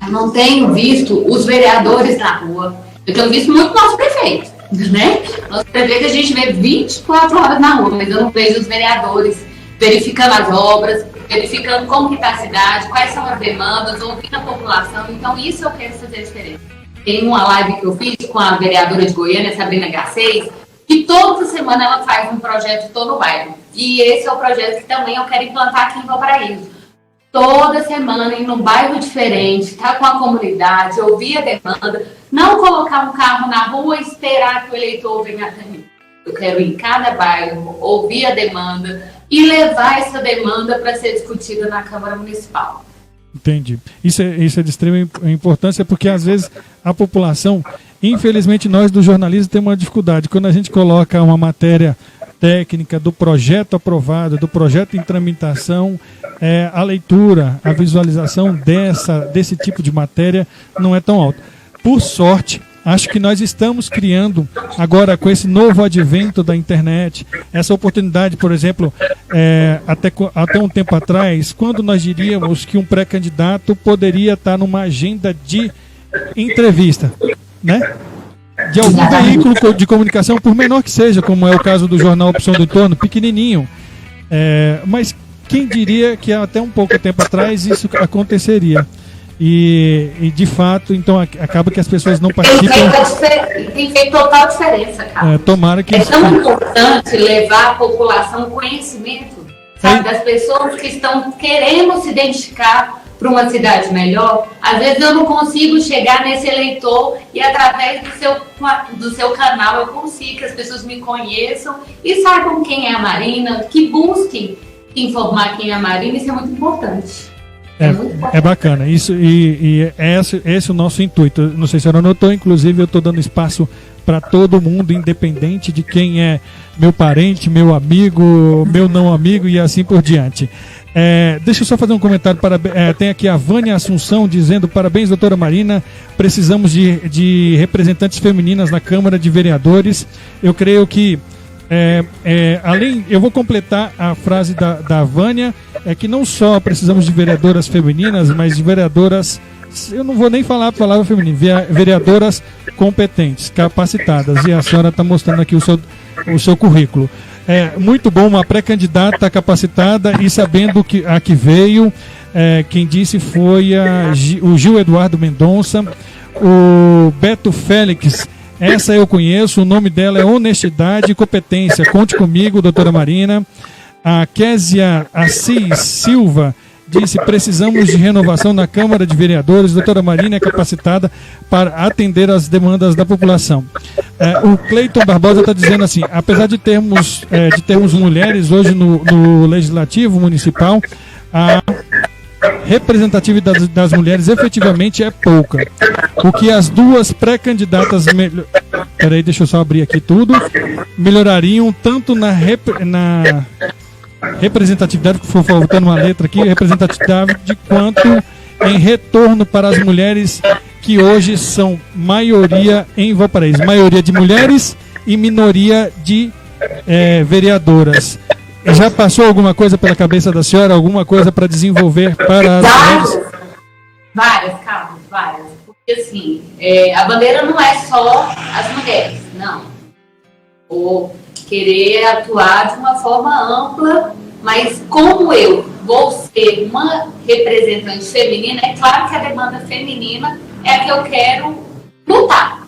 Eu não tenho visto os vereadores na rua, eu tenho visto muito nosso prefeito, né? Nosso prefeito a gente vê 24 horas na rua, mas eu não vejo os vereadores verificando as obras, verificando como está a cidade, quais são as demandas, ouvindo a população. Então, isso eu quero fazer diferença. Tem uma live que eu fiz com a vereadora de Goiânia, Sabrina Garcês, que toda semana ela faz um projeto todo no bairro. E esse é o projeto que também eu quero implantar aqui em Valparaíso. Toda semana ir num bairro diferente, estar com a comunidade, ouvir a demanda, não colocar um carro na rua e esperar que o eleitor venha até mim. Eu quero ir em cada bairro, ouvir a demanda e levar essa demanda para ser discutida na Câmara Municipal. Entendi. Isso é de extrema importância, porque às vezes a população, infelizmente nós do jornalismo temos uma dificuldade. Quando a gente coloca uma matéria técnica do projeto aprovado, do projeto em tramitação, a leitura, a visualização desse tipo de matéria não é tão alta. Por sorte, acho que nós estamos criando, agora com esse novo advento da internet, essa oportunidade, por exemplo, até um tempo atrás, quando nós diríamos que um pré-candidato poderia estar numa agenda de entrevista, né? De algum veículo de comunicação, por menor que seja, como é o caso do jornal Opção do Entorno, pequenininho. Mas quem diria que até um pouco tempo atrás isso aconteceria? E de fato, então acaba que as pessoas não participam. Tem feito total diferença, cara. Tomara que tão importante levar à população conhecimento, sabe, das pessoas que estão querendo se identificar para uma cidade melhor. Às vezes eu não consigo chegar nesse eleitor e através do seu canal eu consigo que as pessoas me conheçam e saibam quem é a Marina, que busquem informar quem é a Marina. Isso é muito importante. É bacana, isso, e esse é o nosso intuito. Não sei se a senhora notou, inclusive eu estou dando espaço para todo mundo, independente de quem é meu parente, meu amigo, meu não amigo e assim por diante. Deixa eu só fazer um comentário. Tem aqui a Vânia Assunção dizendo: parabéns, doutora Marina, precisamos de representantes femininas na Câmara de Vereadores. Eu creio que eu vou completar a frase da Vânia, que não só precisamos de vereadoras femininas, mas de vereadoras, eu não vou nem falar a palavra feminina, vereadoras competentes, capacitadas, e a senhora está mostrando aqui o seu currículo. Muito bom, uma pré-candidata capacitada e sabendo a que veio. Quem disse foi o Gil Eduardo Mendonça. O Beto Félix Essa eu conheço, o nome dela é Honestidade e Competência. Conte comigo, doutora Marina. A Késia Assis Silva disse: precisamos de renovação na Câmara de Vereadores. Doutora Marina é capacitada para atender às demandas da população. O Cleiton Barbosa está dizendo assim: apesar de termos mulheres hoje no Legislativo Municipal, a representatividade das mulheres efetivamente é pouca. O que as duas pré-candidatas peraí, deixa eu só abrir aqui tudo, melhorariam tanto na representatividade, que for faltando uma letra aqui, representatividade, quanto em retorno para as mulheres que hoje são maioria em Valparaíso, maioria de mulheres e minoria de vereadoras. Já passou alguma coisa pela cabeça da senhora, alguma coisa para desenvolver para as mulheres? Várias, Carlos, várias. Porque assim, a bandeira não é só as mulheres, não. Ou querer atuar de uma forma ampla, mas como eu vou ser uma representante feminina, é claro que a demanda feminina é a que eu quero lutar.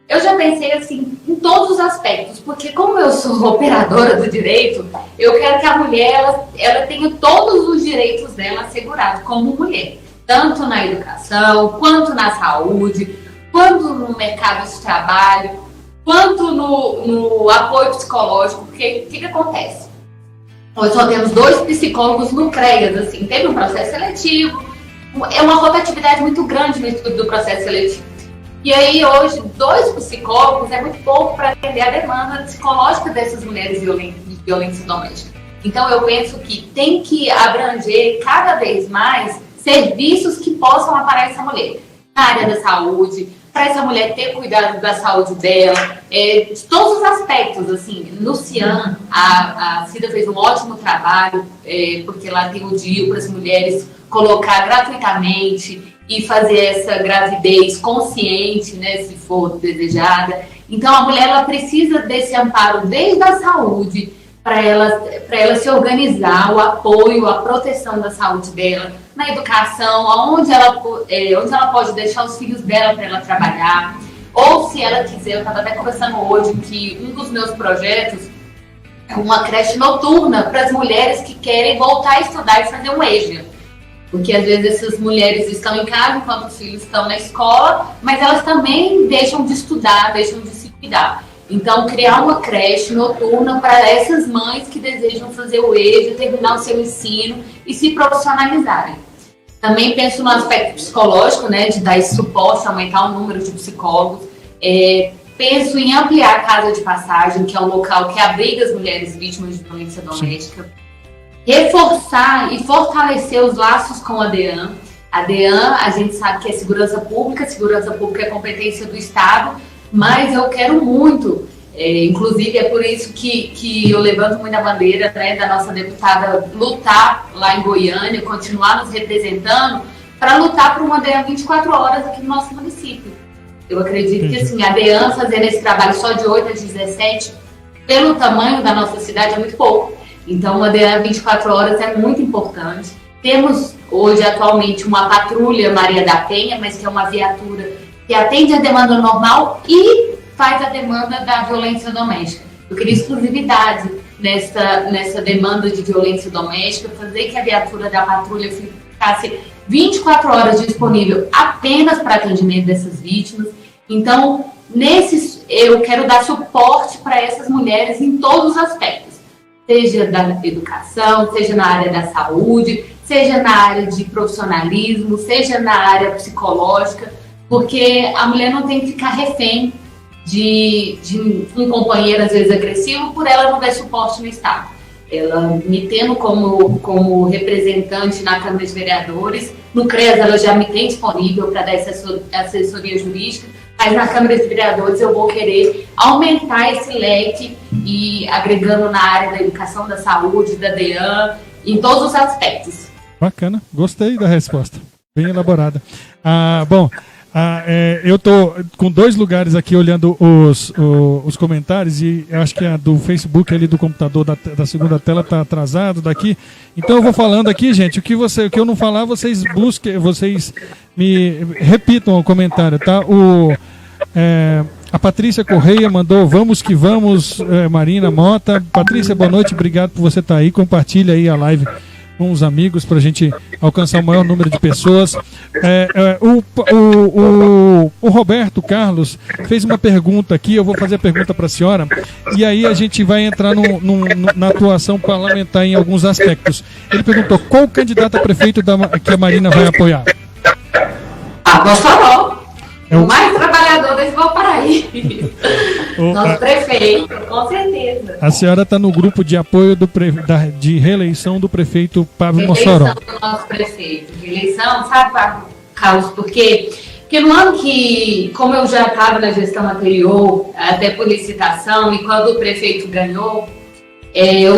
Eu já pensei assim, em todos os aspectos, porque como eu sou operadora do direito, eu quero que a mulher ela tenha todos os direitos dela assegurados como mulher, tanto na educação, quanto na saúde, quanto no mercado de trabalho, quanto no apoio psicológico, porque o que acontece? Nós só temos 2 psicólogos no CREAS, assim, teve um processo seletivo, é uma rotatividade muito grande no estudo do processo seletivo. E aí, hoje, 2 psicólogos é muito pouco para atender a demanda psicológica dessas mulheres de violência doméstica. Então, eu penso que tem que abranger cada vez mais serviços que possam aparar essa mulher. Na área da saúde, para essa mulher ter cuidado da saúde dela, de todos os aspectos, assim. No CIAN, a Cida fez um ótimo trabalho, porque lá tem o DIU para as mulheres colocar gratuitamente e fazer essa gravidez consciente, né, se for desejada. Então, a mulher ela precisa desse amparo desde a saúde, para ela se organizar, o apoio, a proteção da saúde dela, na educação, onde ela pode deixar os filhos dela para ela trabalhar, ou se ela quiser, eu estava até conversando hoje que um dos meus projetos é uma creche noturna para as mulheres que querem voltar a estudar e fazer um EJA. Porque às vezes essas mulheres estão em casa enquanto os filhos estão na escola, mas elas também deixam de estudar, deixam de se cuidar. Então, criar uma creche noturna para essas mães que desejam fazer o EJA, terminar o seu ensino e se profissionalizarem. Também penso no aspecto psicológico, né, de dar esse suporte, aumentar o número de psicólogos. Penso em ampliar a Casa de Passagem, que é um local que abriga as mulheres vítimas de violência doméstica. Reforçar e fortalecer os laços com a DEAN. A DEAN, a gente sabe que é segurança pública é competência do Estado, mas eu quero muito, inclusive é por isso que eu levanto muito a bandeira, né, da nossa deputada lutar lá em Goiânia, continuar nos representando, para lutar por uma DEAN 24 horas aqui no nosso município. Eu acredito que assim, a DEAN fazendo esse trabalho só de 8 às 17, pelo tamanho da nossa cidade, é muito pouco. Então, uma DEAN 24 horas é muito importante. Temos hoje, atualmente, uma patrulha Maria da Penha, mas que é uma viatura que atende a demanda normal e faz a demanda da violência doméstica. Eu queria exclusividade nessa demanda de violência doméstica, fazer que a viatura da patrulha ficasse 24 horas disponível apenas para atendimento dessas vítimas. Então, eu quero dar suporte para essas mulheres em todos os aspectos. Seja da educação, seja na área da saúde, seja na área de profissionalismo, seja na área psicológica, porque a mulher não tem que ficar refém de um companheiro, às vezes, agressivo, por ela não dar suporte no Estado. Ela, me tendo como representante na Câmara de Vereadores, no CREAS ela já me tem disponível para dar assessoria jurídica, mas na Câmara de Vereadores eu vou querer aumentar esse leque e agregando na área da educação, da saúde, da DEAN, em todos os aspectos. Bacana, gostei da resposta, bem elaborada. Eu estou com 2 lugares aqui olhando os comentários e eu acho que a do Facebook ali do computador da segunda tela está atrasado daqui. Então eu vou falando aqui, gente, o que eu não falar, vocês busquem, vocês me repitam o comentário, tá? A Patrícia Correia mandou vamos que vamos, Marina Mota. Patrícia, boa noite, obrigado por você estar aí. Compartilha aí a live com os amigos para a gente alcançar o maior número de pessoas. O Roberto Carlos fez uma pergunta aqui, eu vou fazer a pergunta para a senhora, e aí a gente vai entrar na atuação parlamentar em alguns aspectos. Ele perguntou qual candidato a prefeito que a Marina vai apoiar? A Mossoró. O mais trabalhador desse Valparaíso. Nosso prefeito, com certeza. A senhora está no grupo de apoio de reeleição do prefeito Pablo Mossoró. Reeleição do nosso prefeito. Reeleição, sabe, Carlos, por quê? Porque no ano que, como eu já estava na gestão anterior, até por licitação, e quando o prefeito ganhou,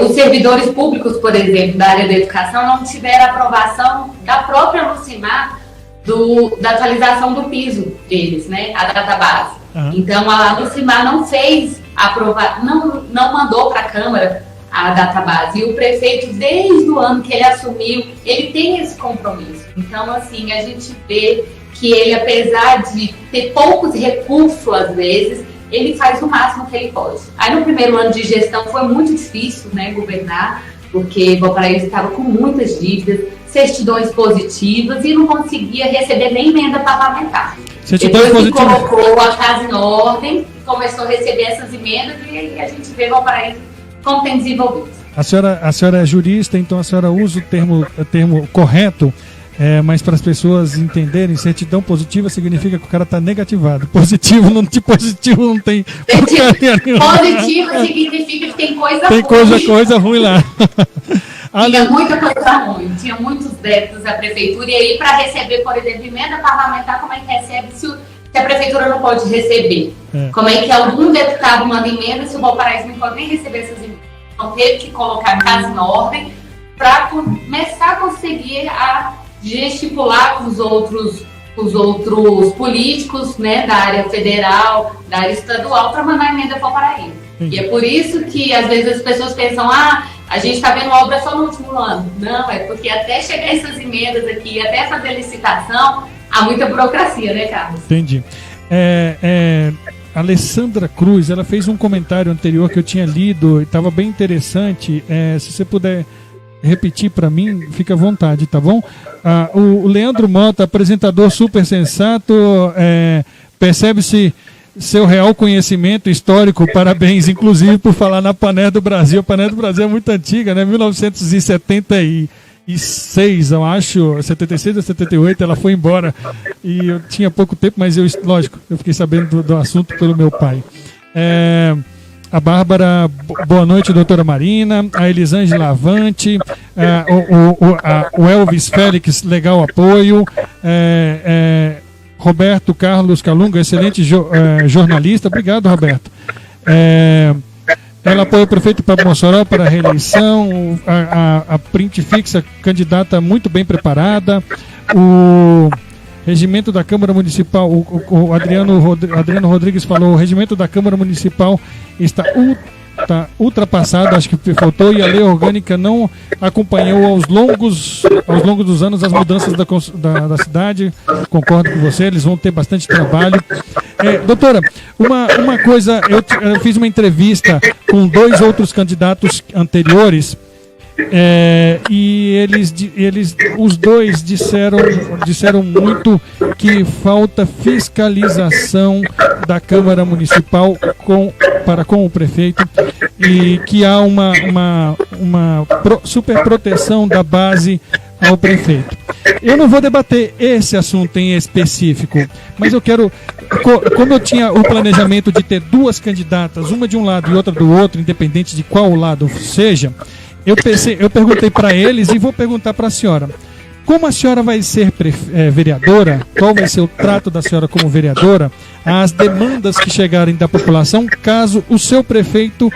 os servidores públicos, por exemplo, da área da educação, não tiveram aprovação da própria Lucimar da atualização do piso deles, né, a database. Uhum. Então, a Lucimar não fez não mandou para a Câmara a database. E o prefeito, desde o ano que ele assumiu, ele tem esse compromisso. Então, assim, a gente vê que ele, apesar de ter poucos recursos, às vezes, ele faz o máximo que ele pode. Aí, no primeiro ano de gestão, foi muito difícil, né, governar, porque o Valparaíso estava com muitas dívidas, certidões positivas e não conseguia receber nem emenda parlamentar. Depois que colocou a casa em ordem, começou a receber essas emendas e a gente vê o Valparaíso como tem desenvolvido. A senhora é jurista, então a senhora usa o termo correto, mas para as pessoas entenderem, certidão positiva significa que o cara está negativado. Positivo não tem porcaria nenhuma. Positivo significa que tem coisa ruim. Tem coisa ruim lá. Tinha muita coisa ruim, tinha muitos débitos da prefeitura, e aí para receber, por exemplo, emenda parlamentar, como é que recebe se a prefeitura não pode receber? Como é que algum deputado manda emenda se o Valparaíso não pode nem receber essas emendas? Então teve que colocar a casa em ordem para começar a conseguir gesticular com os outros políticos, né, da área federal, da área estadual, para mandar emenda para o Valparaíso. E é por isso que às vezes as pessoas pensam, a gente está vendo obra só no último ano. Não, é porque até chegar essas emendas aqui, até fazer licitação, há muita burocracia, né, Carlos? Entendi. Alessandra Cruz, ela fez um comentário anterior que eu tinha lido, estava bem interessante. Se você puder repetir para mim, fica à vontade, tá bom? O Leandro Mota, apresentador super sensato, percebe-se seu real conhecimento histórico, parabéns, inclusive por falar na Paner do Brasil. A Paner do Brasil é muito antiga, né? 1976, eu acho, 76 ou 78, ela foi embora e eu tinha pouco tempo, mas eu fiquei sabendo do assunto pelo meu pai. A Bárbara, boa noite, doutora Marina. A Elisângela Avante, o Elvis Félix, legal apoio. Roberto Carlos Calunga, excelente jornalista. Obrigado, Roberto. Ela apoia o prefeito Pablo Mossoró para a reeleição. A print fixa, candidata muito bem preparada. O regimento da Câmara Municipal, o Adriano Rodrigues falou, o regimento da Câmara Municipal está ultrapassado, acho que faltou, e a lei orgânica não acompanhou aos longos dos anos as mudanças da cidade. Concordo com você, eles vão ter bastante trabalho. Doutora, uma coisa, eu fiz uma entrevista com 2 outros candidatos anteriores, e os dois disseram muito que falta fiscalização da Câmara Municipal para com o prefeito, e que há uma superproteção da base ao prefeito. Eu não vou debater esse assunto em específico, mas eu quero, como eu tinha o planejamento de ter 2 candidatas, uma de um lado e outra do outro, independente de qual lado seja, eu perguntei para eles e vou perguntar para a senhora. Como a senhora vai ser vereadora, qual vai ser o trato da senhora como vereadora, às demandas que chegarem da população, caso o seu prefeito,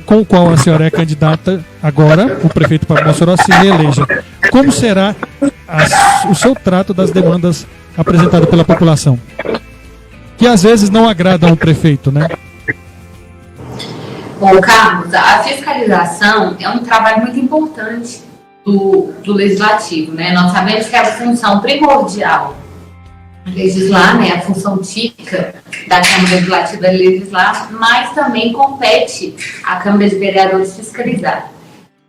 com o qual a senhora é candidata agora, o prefeito Pablo Mossoró, se reeleja? Como será o seu trato das demandas apresentadas pela população? Que às vezes não agradam o prefeito, né? Bom, Carlos, a fiscalização é um trabalho muito importante do Legislativo, né? Nós sabemos que é a função primordial legislar, né, a função típica da Câmara Legislativa legislar, mas também compete à Câmara de Vereadores fiscalizar.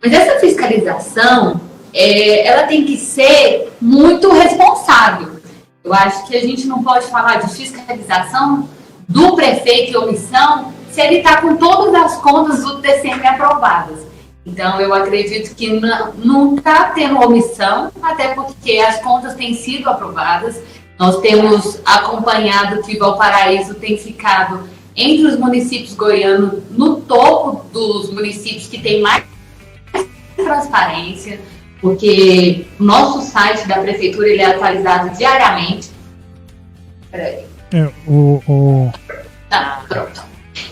Mas essa fiscalização, ela tem que ser muito responsável. Eu acho que a gente não pode falar de fiscalização do prefeito e omissão se ele está com todas as contas do TCM aprovadas. Então, eu acredito que não está tendo omissão, até porque as contas têm sido aprovadas. Nós temos acompanhado que Valparaíso tem ficado entre os municípios goianos no topo dos municípios que tem mais transparência, porque o nosso site da prefeitura ele é atualizado diariamente. Peraí. Tá, pronto.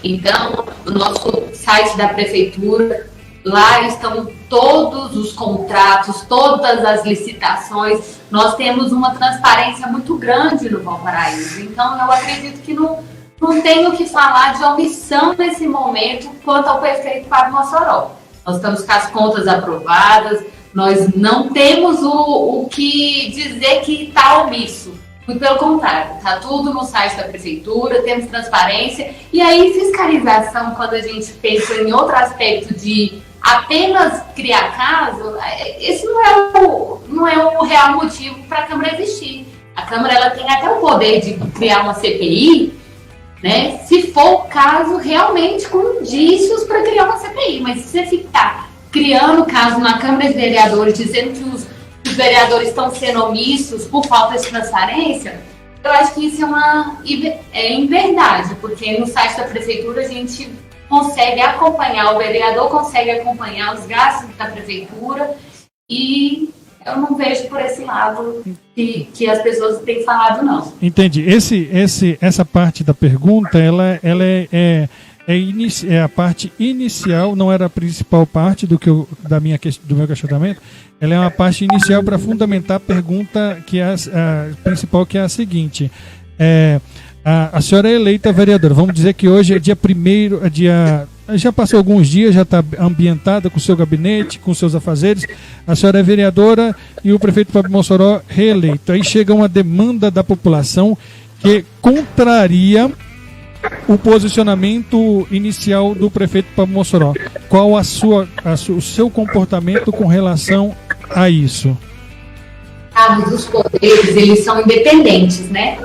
Então, o nosso site da prefeitura, lá estão todos os contratos, todas as licitações. Nós temos uma transparência muito grande no Valparaíso. Então, eu acredito que não tenho que falar de omissão nesse momento quanto ao prefeito Fábio Mossoró. Nós estamos com as contas aprovadas, nós não temos o que dizer que está omisso. Muito pelo contrário, está tudo no site da prefeitura, temos transparência. E aí, fiscalização, quando a gente pensa em outro aspecto de apenas criar caso, esse não é o real motivo para a Câmara existir. A Câmara ela tem até o poder de criar uma CPI, né, se for o caso realmente com indícios para criar uma CPI. Mas se você ficar criando caso na Câmara de Vereadores, dizendo que os vereadores estão sendo omissos por falta de transparência, eu acho que isso é inverdade, porque no site da prefeitura a gente consegue acompanhar, o vereador consegue acompanhar os gastos da prefeitura, e eu não vejo por esse lado que as pessoas têm falado, não. Entendi. Essa parte da pergunta, ela é a parte inicial, não era a principal parte do meu questionamento. Ela é uma parte inicial para fundamentar a pergunta que é a principal, que é a seguinte. A senhora é eleita vereadora. Vamos dizer que hoje é dia 1º, já passou alguns dias, já está ambientada com o seu gabinete, com seus afazeres. A senhora é vereadora e o prefeito Fábio Mossoró reeleito. Aí chega uma demanda da população que contraria o posicionamento inicial do prefeito Fábio Mossoró. Qual o seu comportamento com relação a isso? Os poderes, eles são independentes, né?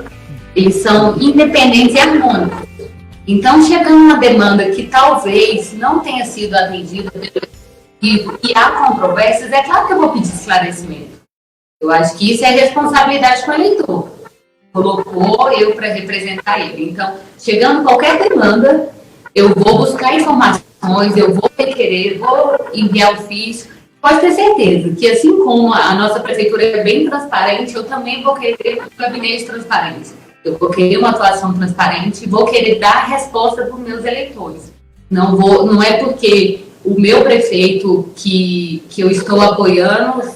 Eles são independentes e harmônicos. Então, chegando uma demanda que talvez não tenha sido atendida e há controvérsias, é claro que eu vou pedir esclarecimento. Eu acho que isso é responsabilidade com o eleitor. Colocou eu para representar ele. Então, chegando qualquer demanda, eu vou buscar informações, eu vou requerer, vou enviar ofício. Pode ter certeza que, assim como a nossa prefeitura é bem transparente, eu também vou querer um gabinete transparente. Eu vou querer uma atuação transparente e vou querer dar resposta para os meus eleitores. Não é porque o meu prefeito que eu estou apoiando,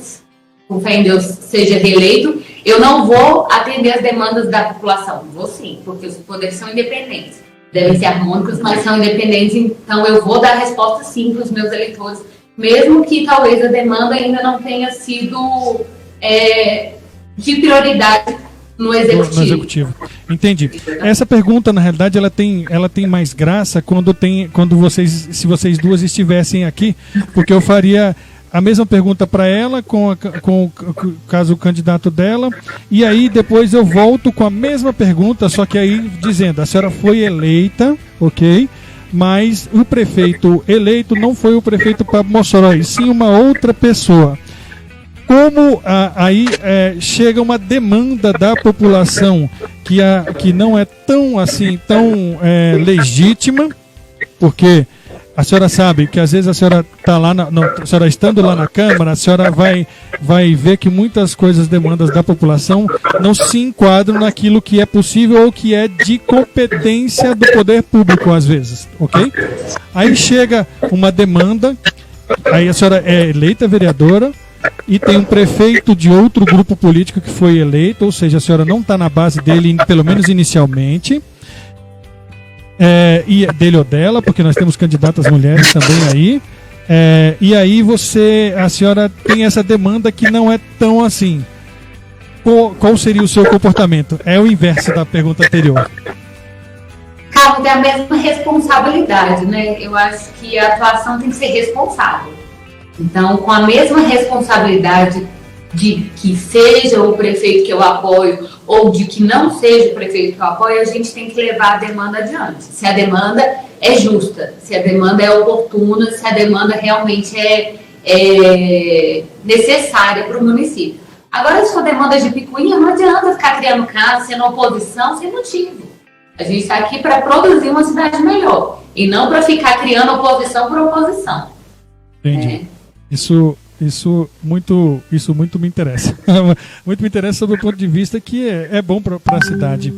com fé em Deus, seja reeleito, eu não vou atender as demandas da população. Vou sim, porque os poderes são independentes. Devem ser harmônicos, mas são independentes, então eu vou dar resposta sim para os meus eleitores, mesmo que talvez a demanda ainda não tenha sido de prioridade no executivo. Entendi. Essa pergunta, na realidade, ela tem mais graça se vocês duas estivessem aqui, porque eu faria a mesma pergunta para ela, com o caso o candidato dela, e aí depois eu volto com a mesma pergunta, só que aí dizendo, a senhora foi eleita, ok? Mas o prefeito eleito não foi o prefeito Fábio Mossoró, e sim uma outra pessoa. Como aí chega uma demanda da população que não é tão legítima, porque a senhora sabe que às vezes a senhora está lá, a senhora estando lá na Câmara, a senhora vai ver que muitas coisas, demandas da população, não se enquadram naquilo que é possível ou que é de competência do poder público, às vezes, ok? Aí chega uma demanda, aí a senhora é eleita vereadora, e tem um prefeito de outro grupo político que foi eleito, ou seja, a senhora não está na base dele, pelo menos inicialmente, e dele ou dela, porque nós temos candidatas mulheres também aí, e aí a senhora tem essa demanda que não é tão assim. Qual seria o seu comportamento? É o inverso da pergunta anterior. Carlos, é a mesma responsabilidade, né? Eu acho que a atuação tem que ser responsável. Então, com a mesma responsabilidade de que seja o prefeito que eu apoio ou de que não seja o prefeito que eu apoio, a gente tem que levar a demanda adiante. Se a demanda é justa, se a demanda é oportuna, se a demanda realmente é necessária para o município. Agora, se for demanda de picuinha, não adianta ficar criando caso, sendo oposição, sem motivo. A gente está aqui para produzir uma cidade melhor e não para ficar criando oposição por oposição. Entendi. Isso muito me interessa. Muito me interessa sobre o ponto de vista que é bom para a cidade.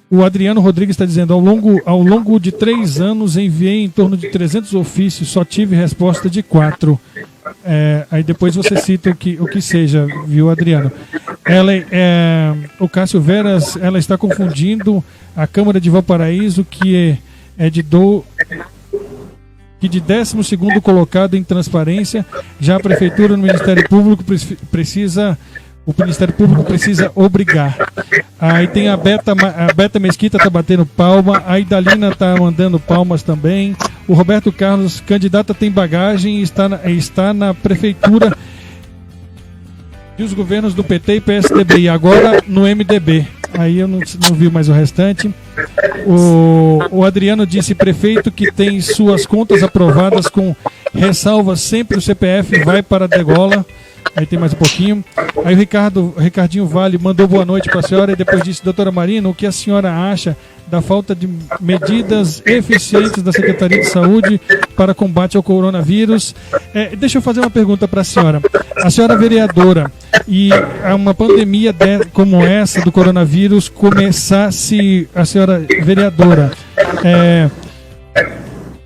O Adriano Rodrigues está dizendo, ao longo de 3 anos enviei em torno de 300 ofícios, só tive resposta de 4. Aí depois você cita o que seja, viu, Adriano? O Cássio Veras, ela está confundindo a Câmara de Valparaíso, que é de 12º colocado em transparência, já a Prefeitura no Ministério Público precisa obrigar. Aí tem a Beta Mesquita tá batendo palma, a Idalina tá mandando palmas também. O Roberto Carlos, candidata tem bagagem e está na Prefeitura e os governos do PT e PSDB, e agora no MDB. Aí eu não vi mais o restante. O Adriano disse, prefeito que tem suas contas aprovadas com ressalvas, sempre o CPF vai para a degola. Aí tem mais um pouquinho. Aí o Ricardinho Vale mandou boa noite para a senhora e depois disse, doutora Marina, o que a senhora acha da falta de medidas eficientes da Secretaria de Saúde para combate ao coronavírus? Deixa eu fazer uma pergunta para a senhora. A senhora é vereadora e uma pandemia como essa do coronavírus começasse, a senhora vereadora,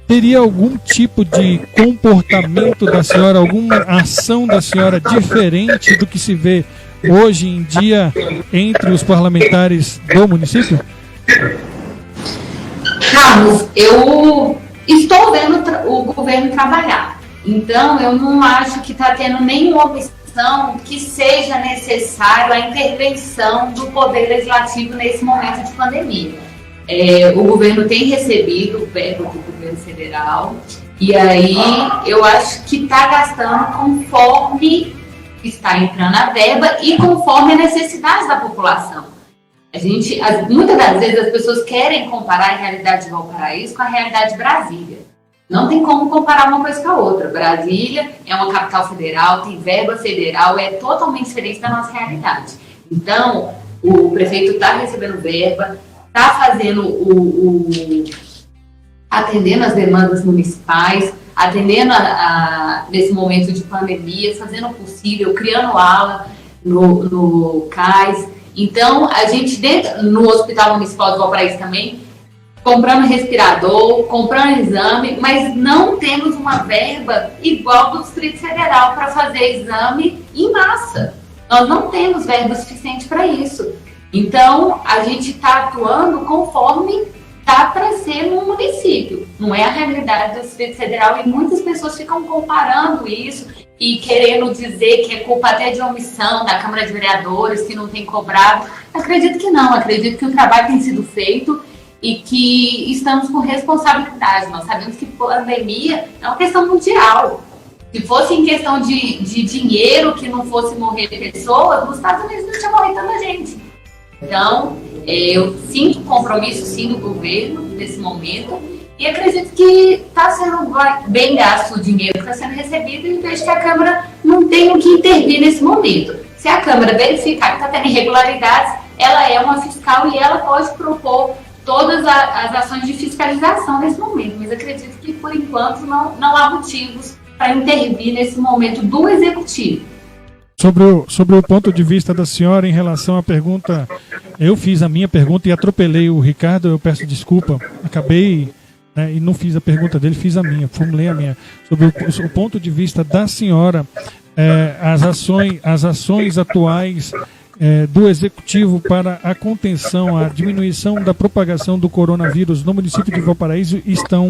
teria algum tipo de comportamento da senhora, alguma ação da senhora diferente do que se vê hoje em dia entre os parlamentares do município? Carlos, eu estou vendo o governo trabalhar, então eu não acho que está tendo nenhuma opção que seja necessário a intervenção do Poder Legislativo nesse momento de pandemia. O governo tem recebido verba do governo federal e aí eu acho que está gastando conforme está entrando a verba e conforme a necessidade da população. Muitas das vezes as pessoas querem comparar a realidade de Valparaíso com a realidade de Brasília. Não tem como comparar uma coisa com a outra. Brasília é uma capital federal, tem verba federal, é totalmente diferente da nossa realidade. Então, o prefeito está recebendo verba, está fazendo atendendo as demandas municipais, atendendo nesse momento de pandemia, fazendo o possível, criando aula no CAIS. Então, a gente, no Hospital Municipal de Valparaíso também, comprando respirador, comprando exame, mas não temos uma verba igual do Distrito Federal para fazer exame em massa. Nós não temos verba suficiente para isso. Então, a gente está atuando conforme está para ser no município. Não é a realidade do Distrito Federal e muitas pessoas ficam comparando isso e querendo dizer que é culpa até de omissão da Câmara de Vereadores, que não tem cobrado. Acredito que não, acredito que o trabalho tem sido feito e que estamos com responsabilidade. Nós sabemos que pandemia é uma questão mundial. Se fosse em questão de dinheiro, que não fosse morrer pessoas, nos Estados Unidos não tinha morrido tanta gente. Então, eu sinto compromisso, sim, do governo nesse momento e acredito que está sendo bem gasto o dinheiro que está sendo recebido e vejo que a Câmara não tem o que intervir nesse momento. Se a Câmara verificar que está tendo irregularidades, ela é uma fiscal e ela pode propor todas as ações de fiscalização nesse momento, mas acredito que, por enquanto, não há motivos para intervir nesse momento do Executivo. Sobre o ponto de vista da senhora em relação à pergunta, eu fiz a minha pergunta e atropelei o Ricardo, eu peço desculpa, acabei e não fiz a pergunta dele, fiz a minha, formulei a minha. Sobre o ponto de vista da senhora, as ações atuais do Executivo para a contenção, a diminuição da propagação do coronavírus no município de Valparaíso estão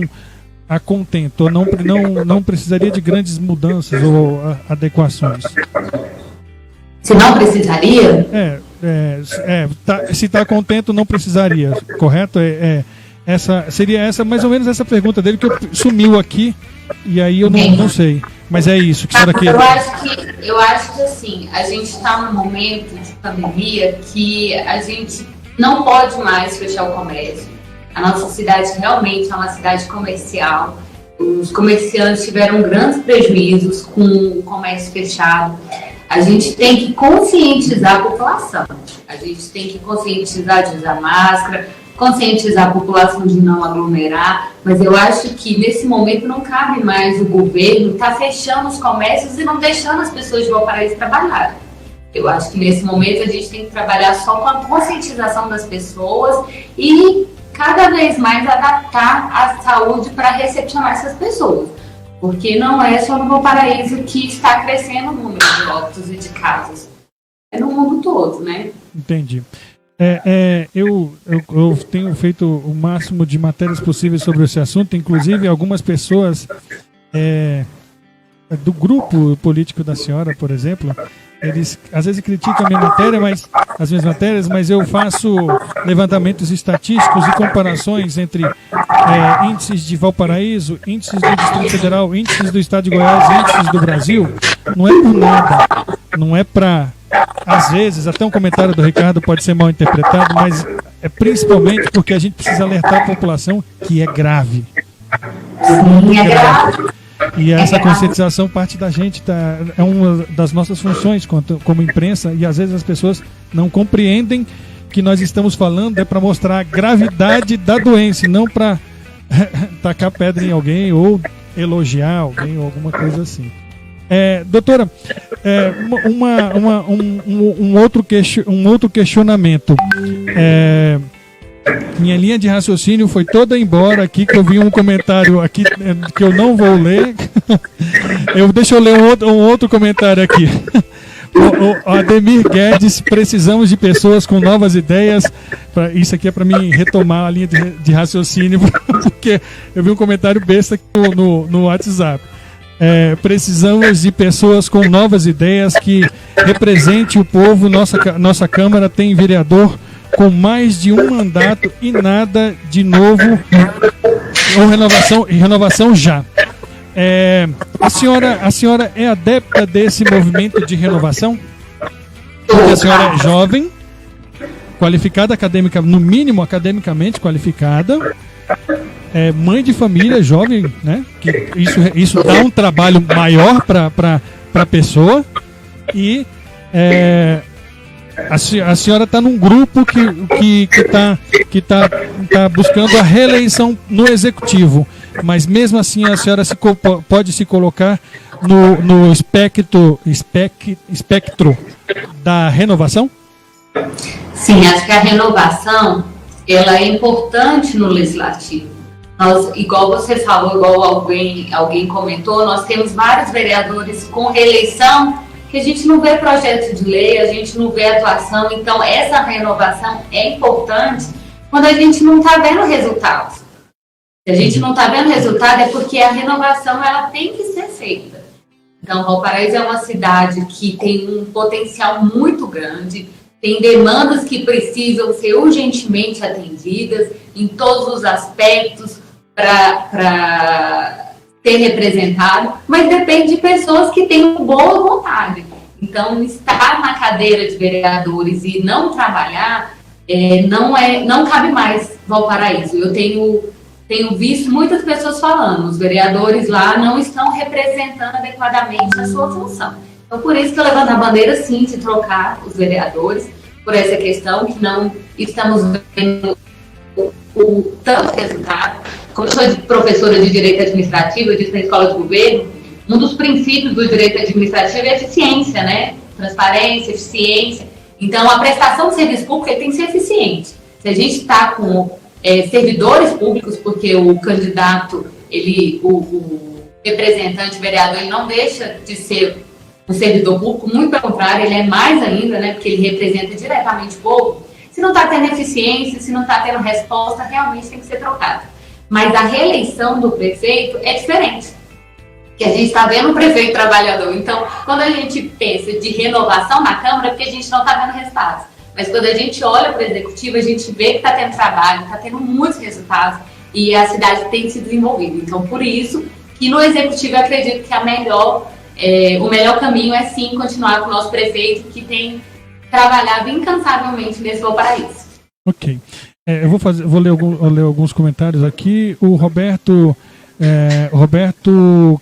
a contento, ou não precisaria de grandes mudanças ou adequações? Se não precisaria? se está contente, não precisaria, correto? Seria mais ou menos essa pergunta dele, que sumiu aqui, e aí eu não sei. Mas é isso que a senhora quer. Eu acho que assim, a gente está num momento de pandemia que a gente não pode mais fechar o comércio. A nossa cidade realmente é uma cidade comercial. Os comerciantes tiveram grandes prejuízos com o comércio fechado. A gente tem que conscientizar a população. A gente tem que conscientizar de usar máscara, conscientizar a população de não aglomerar, mas eu acho que nesse momento não cabe mais o governo estar fechando os comércios e não deixando as pessoas de Valparaíso trabalhar. Eu acho que nesse momento a gente tem que trabalhar só com a conscientização das pessoas e cada vez mais adaptar a saúde para recepcionar essas pessoas. Porque não é só no Valparaíso que está crescendo o número de óbitos e de casos. É no mundo todo, né? Entendi. Eu tenho feito o máximo de matérias possíveis sobre esse assunto, inclusive algumas pessoas do grupo político da senhora, por exemplo, eles às vezes criticam as minhas matérias, mas eu faço levantamentos estatísticos e comparações entre índices de Valparaíso, índices do Distrito Federal, índices do Estado de Goiás, índices do Brasil. Não é por nada, não é para... Às vezes, até um comentário do Ricardo pode ser mal interpretado, mas é principalmente porque a gente precisa alertar a população que é grave. Sim, é grave. E essa conscientização parte da gente, é uma das nossas funções como imprensa, e às vezes as pessoas não compreendem que nós estamos falando para mostrar a gravidade da doença, não para tacar pedra em alguém ou elogiar alguém ou alguma coisa assim. Doutora, um outro questionamento. Minha linha de raciocínio foi toda embora aqui, que eu vi um comentário aqui que eu não vou ler. Deixa eu ler um outro comentário aqui. O Ademir Guedes, precisamos de pessoas com novas ideias. Isso aqui é para mim retomar a linha de raciocínio, porque eu vi um comentário besta aqui no WhatsApp. Precisamos de pessoas com novas ideias que represente o povo. Nossa Câmara tem vereador com mais de um mandato e nada de novo ou renovação já. A senhora é adepta desse movimento de renovação? Porque a senhora é jovem, qualificada no mínimo academicamente qualificada, mãe de família, jovem, né? Que isso dá um trabalho maior para a pessoa. E a senhora está num grupo que tá buscando a reeleição no executivo, mas mesmo assim a senhora pode se colocar no espectro da renovação? Sim, acho que a renovação ela é importante no legislativo. Nós, igual você falou, igual alguém comentou, nós temos vários vereadores com reeleição que a gente não vê projeto de lei, a gente não vê atuação. Então, essa renovação é importante quando a gente não está vendo resultados. Se a gente não está vendo resultado, é porque a renovação ela tem que ser feita. Então, Valparaíso é uma cidade que tem um potencial muito grande, tem demandas que precisam ser urgentemente atendidas em todos os aspectos para ser representado, mas depende de pessoas que tenham boa vontade. Então, estar na cadeira de vereadores e não trabalhar não cabe mais Valparaíso. Eu tenho visto muitas pessoas falando, os vereadores lá não estão representando adequadamente a sua função. Então, por isso que eu levanto a bandeira, sim, de trocar os vereadores, por essa questão que não estamos vendo o tanto resultado. Como eu sou professora de Direito Administrativo, eu disse na escola de governo, um dos princípios do direito administrativo é eficiência, né? Transparência, eficiência. Então, a prestação de serviço público tem que ser eficiente. Se a gente está com servidores públicos, porque o candidato, o representante, o vereador, ele não deixa de ser um servidor público, muito pelo contrário, ele é mais ainda, né? Porque ele representa diretamente o povo. Se não está tendo eficiência, se não está tendo resposta, realmente tem que ser trocado. Mas a reeleição do prefeito é diferente. Que a gente está vendo o prefeito trabalhador. Então, quando a gente pensa de renovação na Câmara, é porque a gente não está vendo resultados. mas quando a gente olha para o executivo, a gente vê que está tendo trabalho, está tendo muitos resultados e a cidade tem se desenvolvido. Então, por isso que no executivo eu acredito que o melhor caminho é sim continuar com o nosso prefeito, que tem trabalhado incansavelmente nesse Valparaíso. Ok. Eu vou ler alguns comentários aqui. O Roberto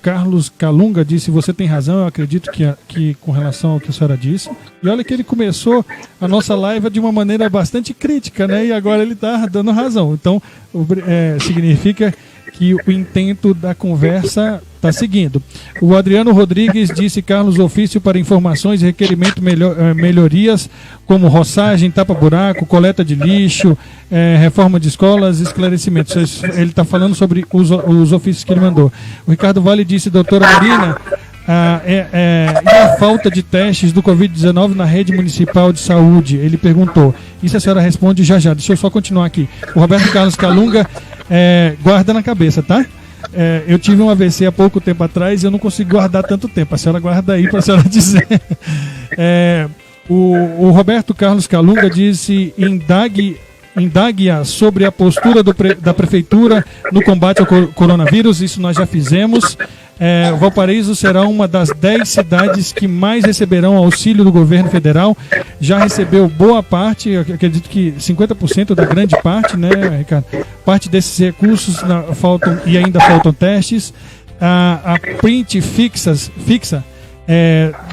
Carlos Calunga disse: você tem razão, eu acredito que com relação ao que a senhora disse. E olha que ele começou a nossa live de uma maneira bastante crítica, né? E agora ele está dando razão. Então, significa que o intento da conversa está seguindo. O Adriano Rodrigues disse: Carlos, ofício para informações e requerimento melhorias como roçagem, tapa-buraco, coleta de lixo, reforma de escolas, esclarecimentos. Ele está falando sobre os ofícios que ele mandou. O Ricardo Vale disse: doutora Marina, e a falta de testes do Covid-19 na rede municipal de saúde? Ele perguntou. Isso a senhora responde já. Deixa eu só continuar aqui. O Roberto Carlos Calunga, guarda na cabeça, tá? Eu tive um AVC há pouco tempo atrás e eu não consigo guardar tanto tempo. A senhora guarda aí para a senhora dizer. O Roberto Carlos Calunga disse: indague-a sobre a postura da prefeitura no combate ao coronavírus. Isso nós já fizemos. Valparaíso será uma das 10 cidades que mais receberão auxílio do governo federal. Já recebeu boa parte, eu acredito que 50% da grande parte, né, Ricardo? Parte desses recursos ainda faltam testes. A print fixa.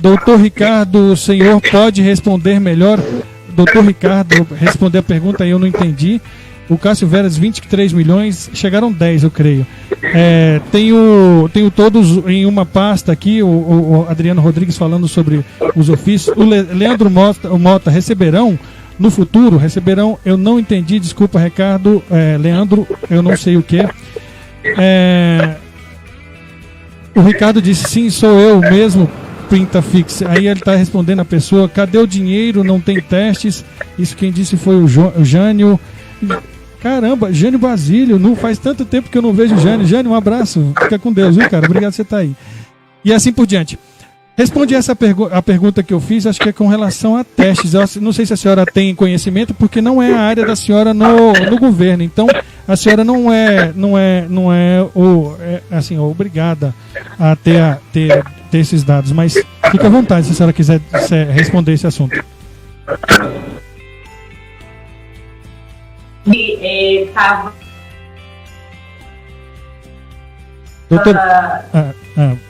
Doutor Ricardo, o senhor pode responder melhor? Doutor Ricardo, responder a pergunta aí, eu não entendi. O Cássio Veras, 23 milhões, chegaram 10, eu creio. Tenho todos em uma pasta aqui, o Adriano Rodrigues falando sobre os ofícios. O Leandro Mota, receberão no futuro? Receberão, eu não entendi, desculpa, Ricardo. Leandro, eu não sei o que. O Ricardo disse: sim, sou eu mesmo, printa fixa. Aí ele está respondendo a pessoa: cadê o dinheiro? Não tem testes. Isso quem disse foi o Jânio. Caramba, Jânio Basílio, não faz tanto tempo que eu não vejo o Jânio. Jânio, um abraço, fica com Deus, viu, cara? Obrigado por você estar aí. E assim por diante. Respondi a pergunta que eu fiz, acho que é com relação a testes. Eu não sei se a senhora tem conhecimento, porque não é a área da senhora no governo. Então, a senhora não é obrigada a ter esses dados. Mas fica à vontade se a senhora quiser responder esse assunto.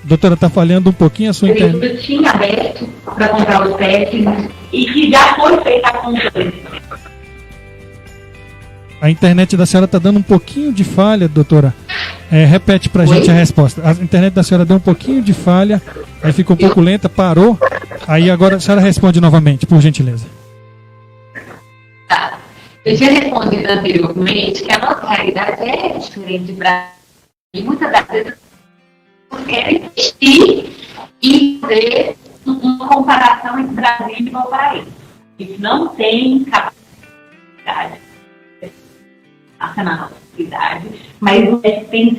Doutora, está falhando um pouquinho a sua internet. Eu tinha aberto para comprar os testes e que já foi feita a compra. A internet da senhora está dando um pouquinho de falha, doutora. Repete para a gente a resposta. A internet da senhora deu um pouquinho de falha, aí ficou um pouco lenta, parou. Aí agora a senhora responde novamente, por gentileza. Tá. Eu tinha respondido anteriormente que a nossa realidade é diferente de Brasil. E muitas das vezes nós queremos investir e fazer uma comparação entre Brasil e Valparaíso. Isso não tem capacidade na nossa cidade, mas tem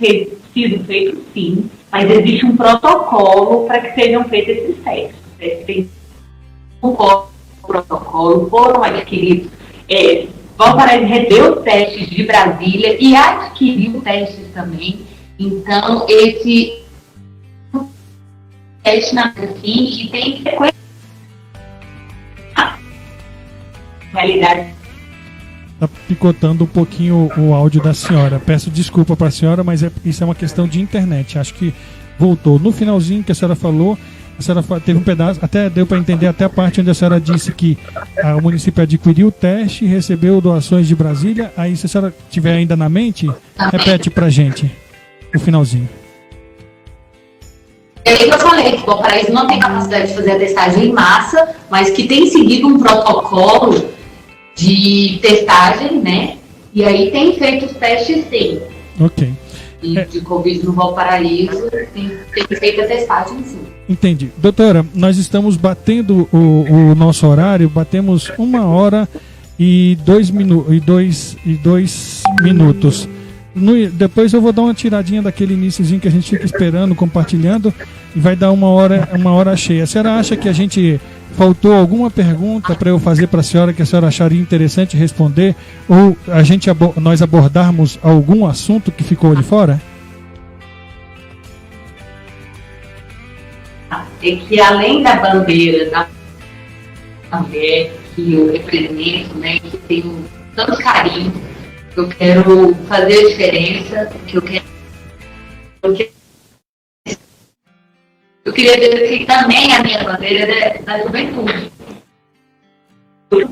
sido feito sim, mas existe um protocolo para que sejam feitos esses testes. Tem um protocolo, foram adquiridos. Valparaíso recebeu os testes de Brasília e adquiriu testes também. Então, esse teste na assim, e tem sequência. Realidade. Está picotando um pouquinho o áudio da senhora. Peço desculpa para a senhora, mas isso é uma questão de internet. Acho que voltou. No finalzinho que a senhora falou, a senhora teve um pedaço, até deu para entender até a parte onde a senhora disse que o município adquiriu o teste e recebeu doações de Brasília. Aí, se a senhora tiver ainda na mente, repete para a gente o finalzinho. Eu falei que o Valparaíso não tem capacidade de fazer a testagem em massa, mas que tem seguido um protocolo de testagem, né? E aí tem feito os testes, sim. Ok. E de Covid no Valparaíso tem feito a testagem, sim. Entendi. Doutora, nós estamos batendo o nosso horário, batemos 1h e 2 minutos. Depois eu vou dar uma tiradinha daquele iniciozinho que a gente fica esperando, compartilhando, e vai dar uma hora cheia. A senhora acha que a gente faltou alguma pergunta para eu fazer para a senhora que a senhora acharia interessante responder, ou nós abordarmos algum assunto que ficou de fora? É que além da bandeira da mulher que eu represento, né, que tenho tanto carinho, eu quero fazer a diferença, eu queria dizer que também a minha bandeira é da juventude. Eu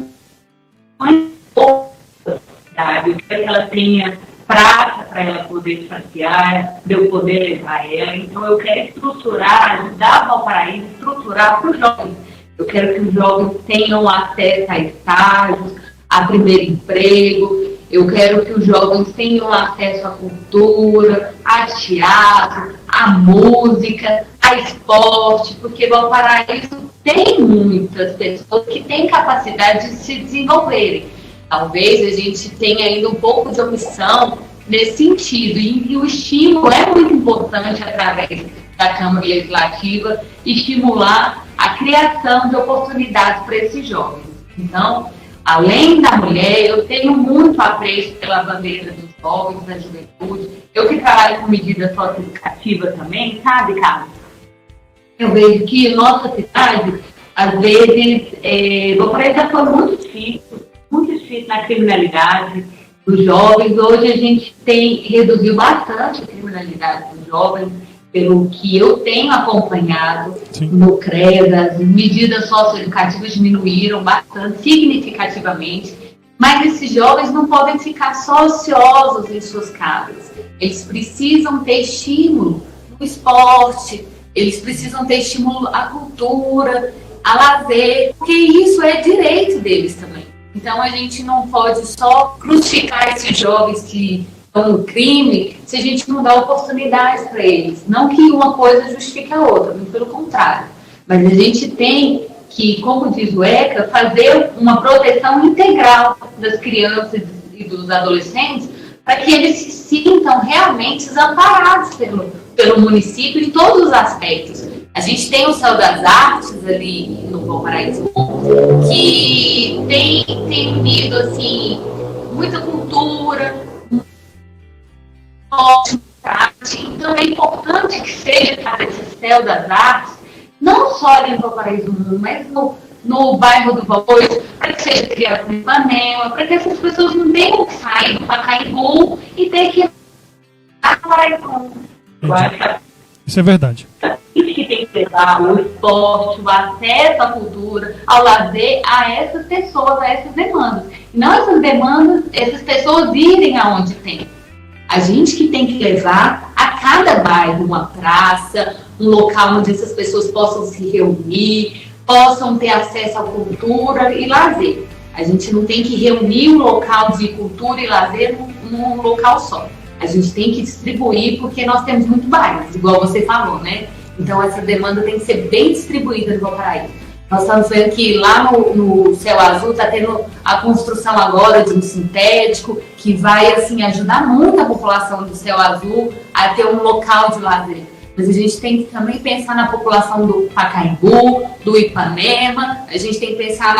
quero que ela tenha praça para ela poder passear, de eu poder levar ela. Então eu quero estruturar, ajudar o Valparaíso, estruturar para os jovens. Eu quero que os jovens tenham acesso a estágios, a primeiro emprego. Eu quero que os jovens tenham acesso à cultura, a teatro, a música, a esporte, porque Valparaíso tem muitas pessoas que têm capacidade de se desenvolverem. Talvez a gente tenha ainda um pouco de omissão nesse sentido, e o estímulo é muito importante através da Câmara Legislativa, estimular a criação de oportunidades para esses jovens. Então, além da mulher, eu tenho muito apreço pela bandeira dos jovens, da juventude. Eu que trabalho com medida socioeducativa também, sabe, Carlos? Eu vejo que nossa cidade, às vezes, Valparaíso já foi muito difícil na criminalidade dos jovens. Hoje a gente reduziu bastante a criminalidade dos jovens, pelo que eu tenho acompanhado. Sim. No CREAS, as medidas socioeducativas diminuíram bastante, significativamente, mas esses jovens não podem ficar só ociosos em suas casas. Eles precisam ter estímulo no esporte, eles precisam ter estímulo à cultura, a lazer, porque isso é direito deles também. Então a gente não pode só crucificar esses jovens que estão no crime se a gente não dá oportunidades para eles. Não que uma coisa justifique a outra, muito pelo contrário. Mas a gente tem que, como diz o ECA, fazer uma proteção integral das crianças e dos adolescentes para que eles se sintam realmente amparados pelo município em todos os aspectos. A gente tem o Céu das Artes ali no Valparaíso, que tem unido assim, muita cultura, ótima arte. Então é importante que seja esse Céu das Artes, não só ali no Valparaíso, mas no bairro do Valparaíso, para que seja criado no Ipanema, para que essas pessoas não tenham que sair do Pacaembu e ter que ir para Valparaíso. Isso é verdade. Que tem que levar o esporte, o acesso à cultura, ao lazer, a essas pessoas, a essas demandas. E não essas demandas, essas pessoas irem aonde tem. A gente que tem que levar a cada bairro uma praça, um local onde essas pessoas possam se reunir, possam ter acesso à cultura e lazer. A gente não tem que reunir um local de cultura e lazer num local só. A gente tem que distribuir, porque nós temos muito bairros, igual você falou, né? Então essa demanda tem que ser bem distribuída no Valparaíso. Nós estamos vendo que lá no Céu Azul está tendo a construção agora de um sintético que vai assim, ajudar muito a população do Céu Azul a ter um local de lazer. Mas a gente tem que também pensar na população do Pacaembu, do Ipanema, a gente tem que pensar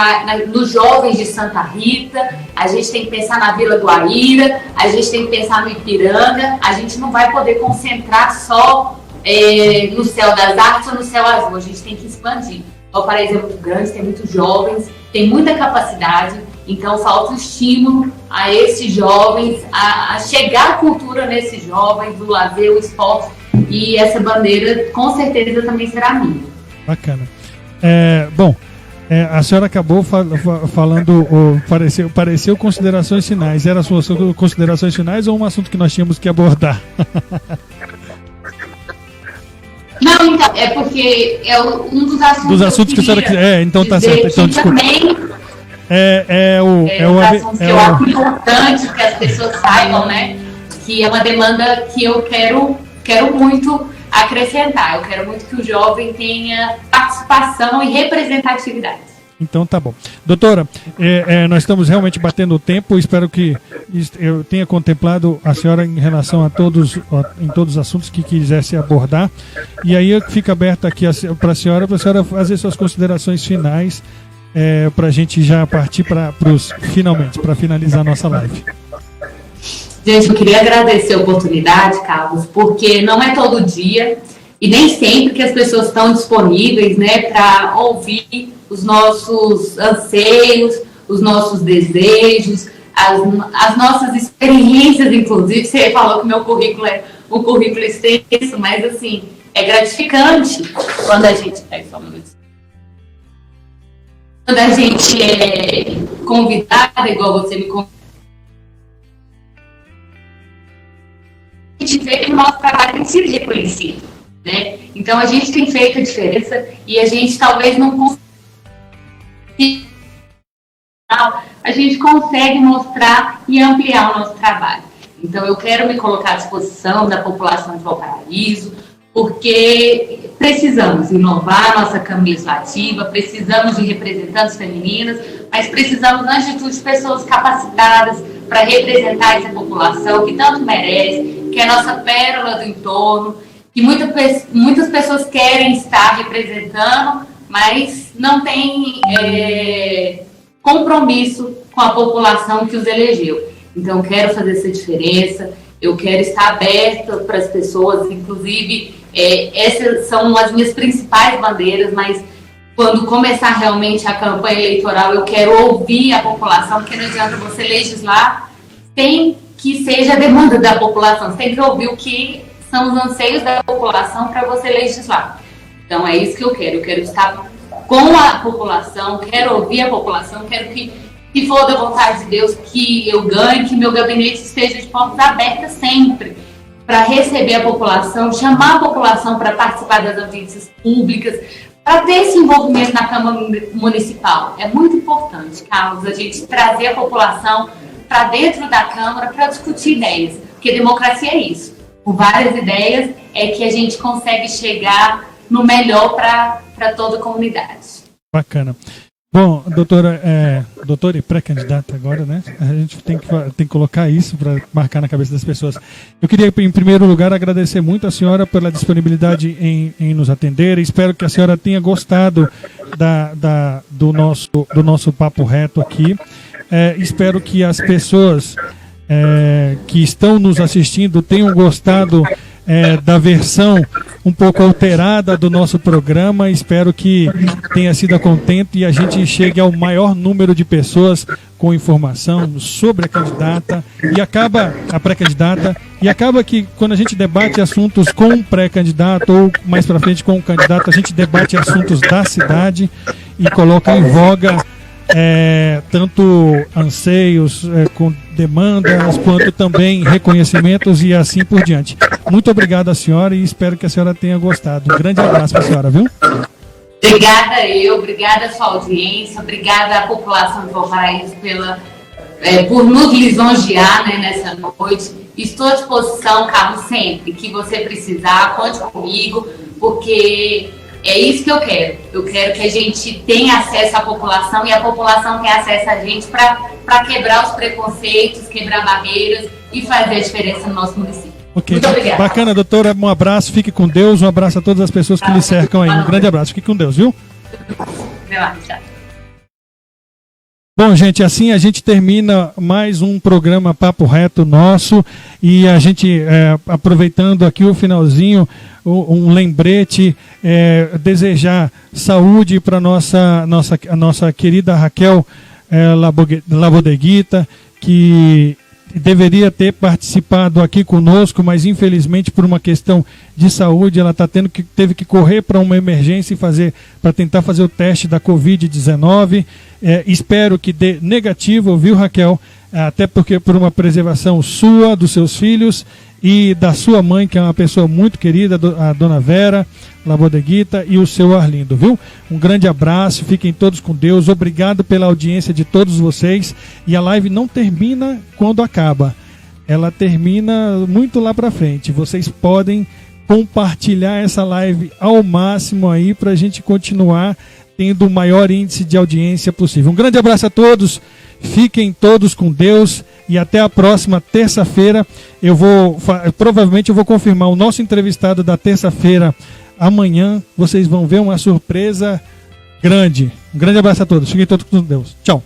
nos jovens de Santa Rita, a gente tem que pensar na Vila do Aíra, a gente tem que pensar no Ipiranga. A gente não vai poder concentrar só no Céu das Artes ou no Céu Azul, a gente tem que expandir. O Valparaíso é muito grande, tem muitos jovens, tem muita capacidade, então falta o estímulo a esses jovens, a chegar a cultura nesses jovens, o lazer, o esporte, e essa bandeira com certeza também será minha. Bacana. A senhora acabou falando, pareceu considerações finais. Eram as suas considerações finais ou um assunto que nós tínhamos que abordar? Não, então, é porque é um dos assuntos que a senhora quiser. Então tá certo. Então, desculpa. Também assuntos que eu acho importante que as pessoas saibam, né? Que é uma demanda que eu quero muito acrescentar. Eu quero muito que o jovem tenha participação e representatividade. Então tá bom. Doutora, nós estamos realmente batendo o tempo. Espero que eu tenha contemplado a senhora em relação a todos os assuntos que quisesse abordar. E aí fica aberto aqui para a senhora fazer suas considerações finais, para a gente já partir para finalizar a nossa live. Gente, eu queria agradecer a oportunidade, Carlos, porque não é todo dia e nem sempre que as pessoas estão disponíveis, né, para ouvir os nossos anseios, os nossos desejos, as nossas experiências, inclusive. Você falou que meu currículo é um currículo extenso, mas assim, é gratificante quando a gente... Quando a gente é convidada, igual você me convidou, a gente vê que o nosso trabalho tem sido reconhecido, né? Então a gente tem feito a diferença e a gente talvez não consiga, a gente consegue mostrar e ampliar o nosso trabalho. Então eu quero me colocar à disposição da população de Valparaíso, porque precisamos inovar a nossa Câmara Legislativa, precisamos de representantes femininas, mas precisamos, antes de tudo, de pessoas capacitadas para representar essa população que tanto merece, que é a nossa pérola do entorno, que muitas pessoas querem estar representando, mas não têm compromisso com a população que os elegeu. Então, quero fazer essa diferença, eu quero estar aberta para as pessoas, inclusive, essas são as minhas principais bandeiras, mas quando começar realmente a campanha eleitoral, eu quero ouvir a população, porque não adianta você legislar sem que seja a demanda da população, você tem que ouvir o que são os anseios da população para você legislar. Então, é isso que eu quero estar com a população, quero ouvir a população, quero que, se for da vontade de Deus, que eu ganhe, que meu gabinete esteja de portas abertas sempre, para receber a população, chamar a população para participar das audiências públicas, para ter esse envolvimento na Câmara Municipal. É muito importante, Carlos, a gente trazer a população para dentro da Câmara para discutir ideias, porque democracia é isso. Com várias ideias é que a gente consegue chegar no melhor para toda a comunidade. Bacana. Bom, doutora e pré-candidata agora, né? A gente tem que colocar isso para marcar na cabeça das pessoas. Eu queria, em primeiro lugar, agradecer muito a senhora pela disponibilidade em nos atender. Espero que a senhora tenha gostado do nosso papo reto aqui. Espero que as pessoas que estão nos assistindo tenham gostado da versão um pouco alterada do nosso programa. Espero que tenha sido contente e a gente chegue ao maior número de pessoas com informação sobre a candidata a pré-candidata, e acaba que quando a gente debate assuntos com um pré-candidato ou mais para frente com um candidato, a gente debate assuntos da cidade e coloca em voga tanto anseios com demandas, quanto também reconhecimentos e assim por diante. Muito obrigado à senhora e espero que a senhora tenha gostado. Um grande abraço para a senhora, viu? Obrigada à sua audiência, obrigada à população de Valparaíso por nos lisonjear, né, nessa noite. Estou à disposição, Carlos, sempre que você precisar, conte comigo, porque é isso que eu quero. Eu quero que a gente tenha acesso à população e a população tenha acesso a gente para quebrar os preconceitos, quebrar barreiras e fazer a diferença no nosso município. Okay. Muito obrigada. Bacana, doutora. Um abraço, fique com Deus. Um abraço a todas as pessoas que lhe cercam aí. Um grande abraço, fique com Deus, viu? Bom, gente, assim a gente termina mais um programa Papo Reto nosso e a gente, aproveitando aqui o finalzinho, um lembrete, desejar saúde para a nossa querida Raquel Labodeguita, que deveria ter participado aqui conosco, mas infelizmente por uma questão de saúde ela teve que correr para uma emergência e para tentar fazer o teste da Covid-19. Espero que dê negativo, viu, Raquel? Até porque por uma preservação sua, dos seus filhos e da sua mãe, que é uma pessoa muito querida, a dona Vera Labodeguita, e o seu Arlindo, viu? Um grande abraço, fiquem todos com Deus, obrigado pela audiência de todos vocês, e a live não termina quando acaba, ela termina muito lá pra frente. Vocês podem compartilhar essa live ao máximo aí pra gente continuar tendo o maior índice de audiência possível. Um grande abraço a todos, fiquem todos com Deus e até a próxima terça-feira. Provavelmente eu vou confirmar o nosso entrevistado da terça-feira amanhã. Vocês vão ver uma surpresa grande. Um grande abraço a todos. Fiquem todos com Deus. Tchau.